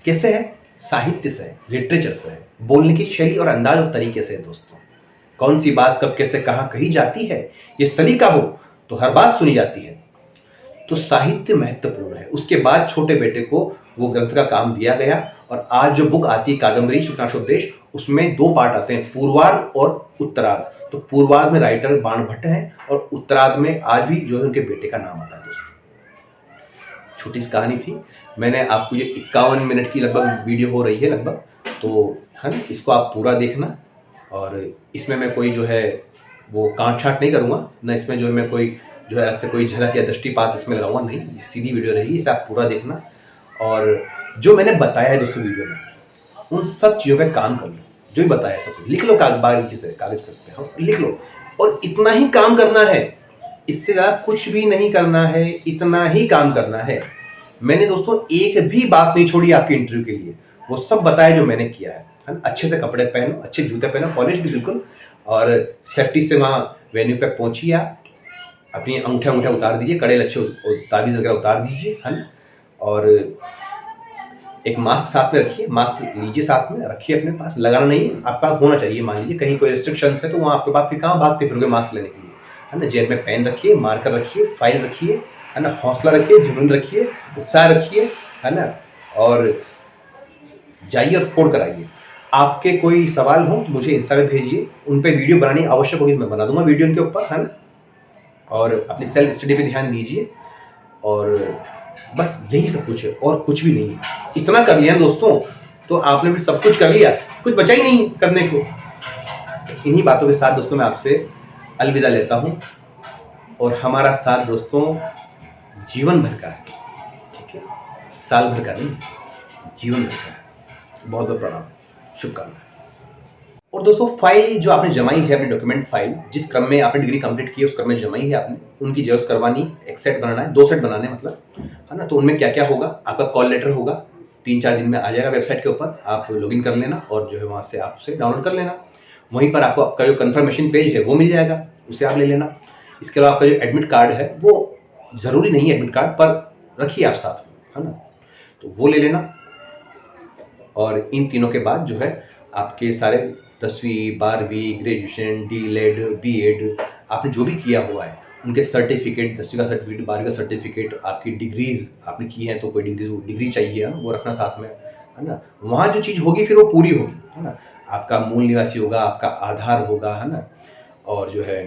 कैसे है? साहित्य से, लिटरेचर से, बोलने की शैली और अंदाज और तरीके से। दोस्तों, कौन सी बात कब कैसे कहां कही जाती है, ये सलीका हो तो हर बात सुनी जाती है। तो साहित्य महत्वपूर्ण है। उसके बाद छोटे बेटे को वो ग्रंथ का काम दिया गया, और आज जो बुक आती है कादम्बरी शुक्नाशोपदेश, उसमें दो पार्ट आते हैं, पूर्वार्ध और उत्तरार्ध। तो पूर्वार्ध में राइटर बाण भट्ट हैं, और उत्तरार्ध में आज भी जो है उनके बेटे का नाम आता है। दोस्तों, छोटी सी कहानी थी। मैंने आपको ये 51 मिनट की लगभग वीडियो हो रही है लगभग, तो है ना, इसको आप पूरा देखना। और इसमें मैं कोई जो है वो काट छाट नहीं करूँगा, ना इसमें जो है मैं कोई जो है अलग से कोई झलक या दृष्टिपात इसमें लगाऊंगा नहीं, सीधी वीडियो रहेगी, इसे आप पूरा देखना। और जो मैंने बताया है दोस्तों वीडियो में, उन सब चीज़ों पर काम कर लो, जो भी बताया सब लिख लो, बारीकी से कागज करते हो लिख लो, और इतना ही काम करना है, इससे ज़्यादा कुछ भी नहीं करना है, इतना ही काम करना है। मैंने दोस्तों एक भी बात नहीं छोड़ी आपके इंटरव्यू के लिए, वो सब बताया जो मैंने किया है ना। अच्छे से कपड़े पहनो, अच्छे जूते पहनो, पॉलिश भी बिल्कुल, और सेफ्टी से वहाँ वेन्यू पे पहुंचिए। आप अपनी अंगूठे उतार दीजिए, कड़े अच्छे ताबीज़ वगैरह उतार दीजिए, है ना। और एक मास्क साथ में रखिए, मास्क लीजिए साथ में रखिए, अपने पास लगाना नहीं है, आपके पास होना चाहिए। मान लीजिए कहीं कोई रिस्ट्रिक्शंस है तो वहाँ आपके पास फिर कहाँ भागते फिरोगे मास्क लेने के लिए, है ना। जेब में पेन रखिए, मार्कर रखिए, फाइल रखिए, है ना। हौसला रखिए, जुनून रखिए, उत्साह रखिए, है ना। और जाइए और फोड़ कर आइए। आपके कोई सवाल हो तो मुझे इंस्टा पे भेजिए, उन पे वीडियो बनानी आवश्यक होगी, मैं बना दूंगा वीडियो उनके ऊपर, है ना। और अपनी सेल्फ स्टडी पे ध्यान दीजिए, और बस यही सब कुछ है, और कुछ भी नहीं है। इतना कर लिया दोस्तों तो आपने भी सब कुछ कर लिया, कुछ बचा ही नहीं करने को। इन्हीं बातों के साथ दोस्तों मैं आपसे अलविदा लेता हूं, और हमारा साथ दोस्तों जीवन भर का है, ठीक है, साल भर का नहीं, जीवन भर का है। बहुत बहुत प्रणाम, शुभकामनाएं। और दोस्तों, फाइल जो आपने जमाई है, अपनी डॉक्यूमेंट फाइल, जिस क्रम में आपने डिग्री कंप्लीट की है उस क्रम में जमाई है आपने, उनकी जेरॉक्स करवानी, एक सेट बनाना है, 2 सेट बनाने मतलब, है ना। तो उनमें क्या क्या होगा, आपका कॉल लेटर होगा, 3-4 दिन में आ जाएगा वेबसाइट के ऊपर, आप लॉगिन कर लेना, और जो है वहाँ से आप उसे डाउनलोड कर लेना। वहीं पर आपको आपका जो कन्फर्मेशन पेज है वो मिल जाएगा, उसे आप ले लेना। इसके अलावा आपका जो एडमिट कार्ड है, वो ज़रूरी नहीं है एडमिट कार्ड, पर रखिए आप साथ में, है ना, तो वो ले लेना। और इन तीनों के बाद जो है आपके सारे 10वीं 12वीं ग्रेजुएशन, डीएलएड, बीएड, आपने जो भी किया हुआ है उनके सर्टिफिकेट, 10वीं का सर्टिफिकेट, 12वीं का सर्टिफिकेट, आपकी डिग्रीज आपने की है तो कोई डिग्री चाहिए, वो रखना साथ में, है ना। वहाँ जो चीज़ होगी फिर वो पूरी होगी, है ना। आपका मूल निवासी होगा, आपका आधार होगा, है ना, और जो है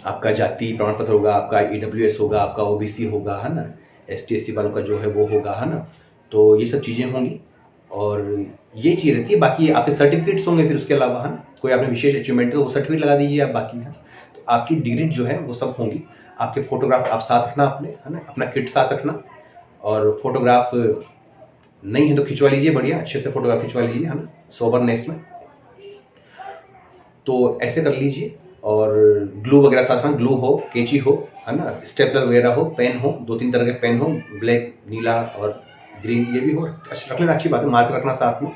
आपका जाति प्रमाण पत्र होगा, आपका EWS होगा, आपका OBC होगा, है ना, ST SC वालों का जो है वो होगा, है ना। तो ये सब चीज़ें होंगी, और ये चीज़ रहती है। बाकी आपके सर्टिफिकेट्स होंगे फिर उसके अलावा, है ना, कोई आपने विशेष अचीवमेंट है तो वो सर्टिफिकेट लगा दीजिए आप, बाकी है तो आपकी डिग्री जो है वो सब होंगी। आपके फोटोग्राफ आप साथ रखना अपने, है ना, अपना किट साथ रखना, और फोटोग्राफ नहीं है तो खिंचवा लीजिए, बढ़िया अच्छे से फोटोग्राफ खिंचवा लीजिए, है ना, सोबरनेस में। तो ऐसे कर लीजिए, और ग्लू वगैरह साथ रखना, ग्लू हो, कैंची हो, है ना, स्टेपलर वगैरह हो, पेन हो, 2-3 तरह के पेन हो, ब्लैक, नीला और ग्रीन, ये भी हो, रख लेना, अच्छी बात है। मार्कर रखना साथ में,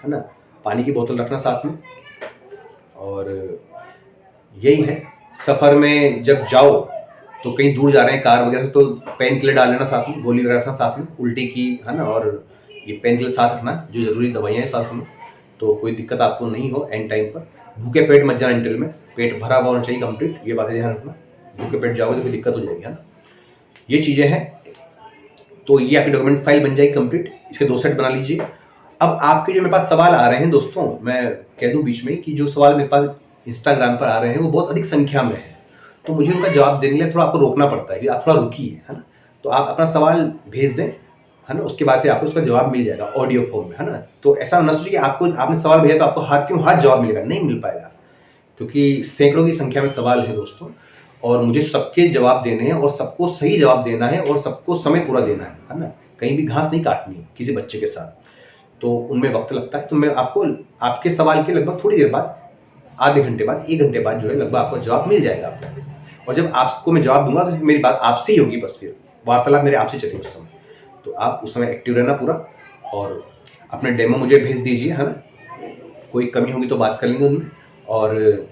है ना, पानी की बोतल रखना साथ में। और यही है, सफ़र में जब जाओ तो कहीं दूर जा रहे हैं कार वगैरह से, तो पेन किलर डाल लेना साथ में, गोली वगैरह रखना साथ में, उल्टी की, है ना, और ये पेन किलर साथ रखना, जो ज़रूरी दवाइयाँ हैं साथ में, तो कोई दिक्कत आपको नहीं हो एंड टाइम पर। भूखे पेट मत जाना इंटरव्यू में, पेट भरा हुआ होना चाहिए कंप्लीट, ये बातें ध्यान रखना। भूखे पेट जाओगे तो कोई दिक्कत हो जाएगी, है ना। ये चीज़ें हैं, तो ये आपकी डॉक्यूमेंट फाइल बन जाएगी कंप्लीट। इसके 2 सेट बना लीजिए। अब आपके जो मेरे पास सवाल आ रहे हैं दोस्तों, मैं कह दूं बीच में कि जो सवाल मेरे पास इंस्टाग्राम पर आ रहे हैं वो बहुत अधिक संख्या में है, तो मुझे उनका जवाब देने के लिए थोड़ा आपको रोकना पड़ता है कि आप थोड़ा रुकिए, है ना। तो आप अपना सवाल भेज दें, है ना, उसके बाद फिर आपको उसका जवाब मिल जाएगा ऑडियो फॉर्म में, है ना। तो ऐसा ना सोचिए कि आपने सवाल भेजा तो आपको हाथ जवाब मिलेगा, नहीं मिल पाएगा, क्योंकि सैकड़ों की संख्या में सवाल है दोस्तों, और मुझे सबके जवाब देने हैं और सबको सही जवाब देना है और सबको समय पूरा देना है ना। कहीं भी घास नहीं काटनी है किसी बच्चे के साथ, तो उनमें वक्त लगता है। तो मैं आपको आपके सवाल के लगभग थोड़ी देर बाद, आधे घंटे बाद, 1 घंटे बाद जो है लगभग आपको जवाब मिल जाएगा आपको। और जब आपको मैं जवाब दूंगा तो मेरी बात आपसे ही होगी, बस फिर वार्तालाप मेरे आपसे चलेगी उस समय। तो आप उस समय एक्टिव रहना पूरा, और अपने डेमो मुझे भेज दीजिए, है ना। कोई कमी होगी तो बात कर लेंगे उनमें, और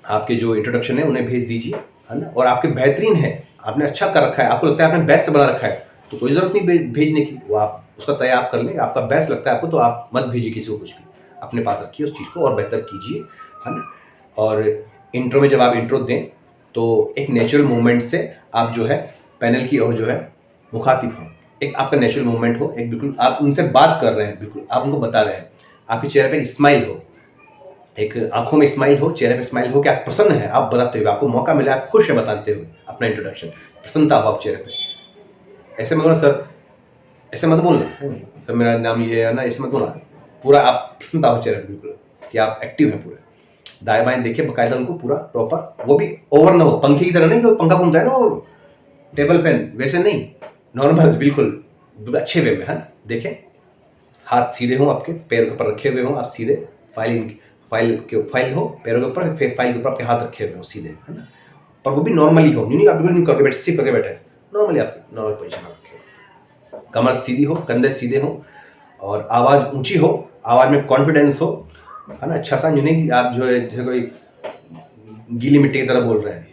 आपके जो इंट्रोडक्शन है उन्हें भेज दीजिए, है ना। और आपके बेहतरीन है, आपने अच्छा कर रखा है, आपको लगता है आपने बेस्ट से बना रखा है, तो कोई ज़रूरत नहीं भेजने की, वो आप उसका तय आप कर लें। आपका बेस्ट लगता है आपको तो आप मत भेजिए किसी को कुछ भी, अपने पास रखिए उस चीज़ को और बेहतर कीजिए, है ना। और इंट्रो में जब आप इंट्रो दें तो एक नेचुरल मूवमेंट से आप जो है पैनल की ओर जो है मुखातिब हों, एक आपका नेचुरल मूवमेंट हो, एक बिल्कुल आप उनसे बात कर रहे हैं, बिल्कुल आप उनको बता रहे हैं, आपके चेहरे पर एक स्माइल हो, एक आंखों में स्माइल हो, चेहरे पे स्माइल हो कि आप प्रसन्न हैं, आप बताते हुए, आपको मौका मिला, आप खुश हैं बताते हुए अपना इंट्रोडक्शन, प्रसन्नता हो आप चेहरे पे। ऐसे मत बोलना सर, ऐसे मत बोलना सर मेरा नाम ये है ना, ऐसे मत बोलना, पूरा आप प्रसन्नता हो चेहरे पे बिल्कुल कि आप एक्टिव हैं पूरे। दाएं बाएं देखिए बकायदा उनको पूरा प्रॉपर, वो भी ओवर ना हो, पंखे की तरह नहीं कि पंखा घूमता है ना वो टेबल फैन, वैसे नहीं, नॉर्मल बिल्कुल अच्छे वे में, है ना। देखें हाथ सीधे हों, आपके पैर के ऊपर रखे हुए हों, आप सीधे, फाइल हो पैरों के ऊपर, फिर फाइल के ऊपर आपके हाथ रखे हुए हो सीधे, है ना। और वो भी नॉर्मली हो, नहीं आप बिल्कुल नहीं करके बैठे, स्टिफ करके बैठे, नॉर्मली आपकी नॉर्मल पोजीशन में रखे, कमर सीधी हो, कंधे सीधे हो, और आवाज़ ऊंची हो, आवाज़ में कॉन्फिडेंस हो, है ना। अच्छा सा नहीं कि आप जो है जैसे कोई गीली मिट्टी की तरह बोल रहे हैं,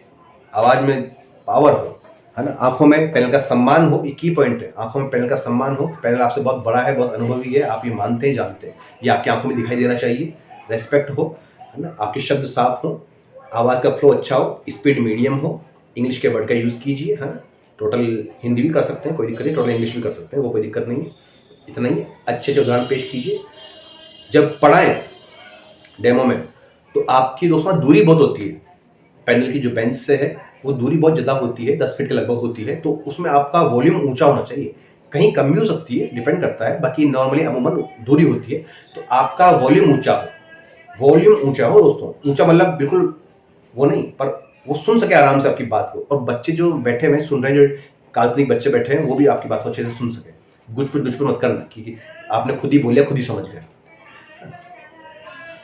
आवाज़ में पावर हो, है ना। आंखों में पैनल का सम्मान हो, ये की पॉइंट है, आंखों में पैनल का सम्मान हो, पैनल आपसे बहुत बड़ा है, बहुत अनुभवी है, आप ये मानते हैं, जानते हैं, ये आपकी आंखों में दिखाई देना चाहिए, रेस्पेक्ट हो, है ना। आपके शब्द साफ हो, आवाज़ का फ्लो अच्छा हो, स्पीड मीडियम हो, इंग्लिश के वर्ड का यूज़ कीजिए, है ना। टोटल हिंदी भी कर सकते हैं, कोई दिक्कत नहीं, टोटल इंग्लिश भी कर सकते हैं, वो कोई दिक्कत नहीं है, इतना ही अच्छे से उदाहरण पेश कीजिए। जब पढ़ाएं डेमो में तो आपकी दोस्तों दूरी बहुत होती है, पैनल की जो बेंच से है वो दूरी बहुत ज़्यादा होती है, 10 फीट के लगभग होती है, तो उसमें आपका वॉल्यूम ऊंचा होना चाहिए, कहीं कम भी हो सकती है, डिपेंड करता है, बाकी नॉर्मली अमूमन दूरी होती है, तो आपका वॉल्यूम ऊंचा हो दोस्तों, ऊंचा मतलब बिल्कुल वो नहीं, पर वो सुन सके आराम से आपकी बात को, और बच्चे जो बैठे हुए सुन रहे हैं, जो काल्पनिक बच्चे बैठे हैं, वो भी आपकी बात को अच्छे से सुन सके। गुजपुट मत करना, क्योंकि आपने खुद ही बोलिया, खुद ही समझ गए।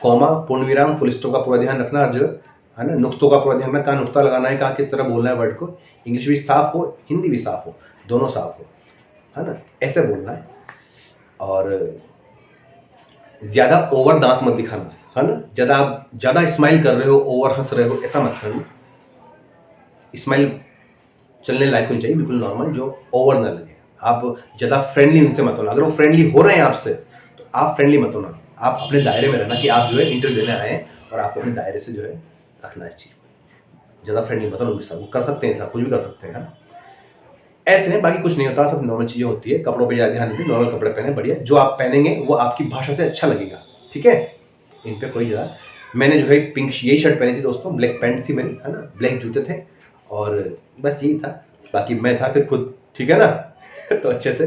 कॉमा, पूर्ण विराम, फुल स्टॉप का पूरा ध्यान रखना हर जगह, है ना। नुक्तों का पूरा ध्यान रखना, कहाँ नुक्ता लगाना है, कहाँ किस तरह बोलना है वर्ड को, इंग्लिश भी साफ हो, हिंदी भी साफ हो, दोनों साफ हो, है ना, ऐसे बोलना है। और ज़्यादा ओवर दांत मत दिखाना, है ना। ज़्यादा स्माइल कर रहे हो, ओवर हंस रहे हो, ऐसा मत करना। स्माइल चलने लायक होनी चाहिए, बिल्कुल नॉर्मल, जो ओवर ना लगे। आप ज़्यादा फ्रेंडली उनसे मत होना, अगर वो फ्रेंडली हो रहे हैं आपसे तो आप फ्रेंडली मत होना, आप अपने दायरे में रहना कि आप जो है इंटरव्यू देने आए हैं, और आपको अपने दायरे से जो है रखना है इस चीज़ को। ज़्यादा फ्रेंडली मत होना उनके साथ, वो कर सकते हैं ऐसा, कुछ भी कर सकते हैं, है ना। ऐसे नहीं, बाकी कुछ नहीं होता, सब नॉर्मल चीज़ें होती है। कपड़ों पे ज़्यादा ध्यान दीजिए, नॉर्मल कपड़े पहने बढ़िया, जो आप पहनेंगे वो आपकी भाषा से अच्छा लगेगा, ठीक है। इन पे कोई ज़्यादा, मैंने जो है पिंक यही शर्ट पहनी थी दोस्तों, ब्लैक पैंट थी मेरी, है ना, ब्लैक जूते थे, और बस यही था, बाकी मैं था फिर खुद, ठीक है ना। तो अच्छे से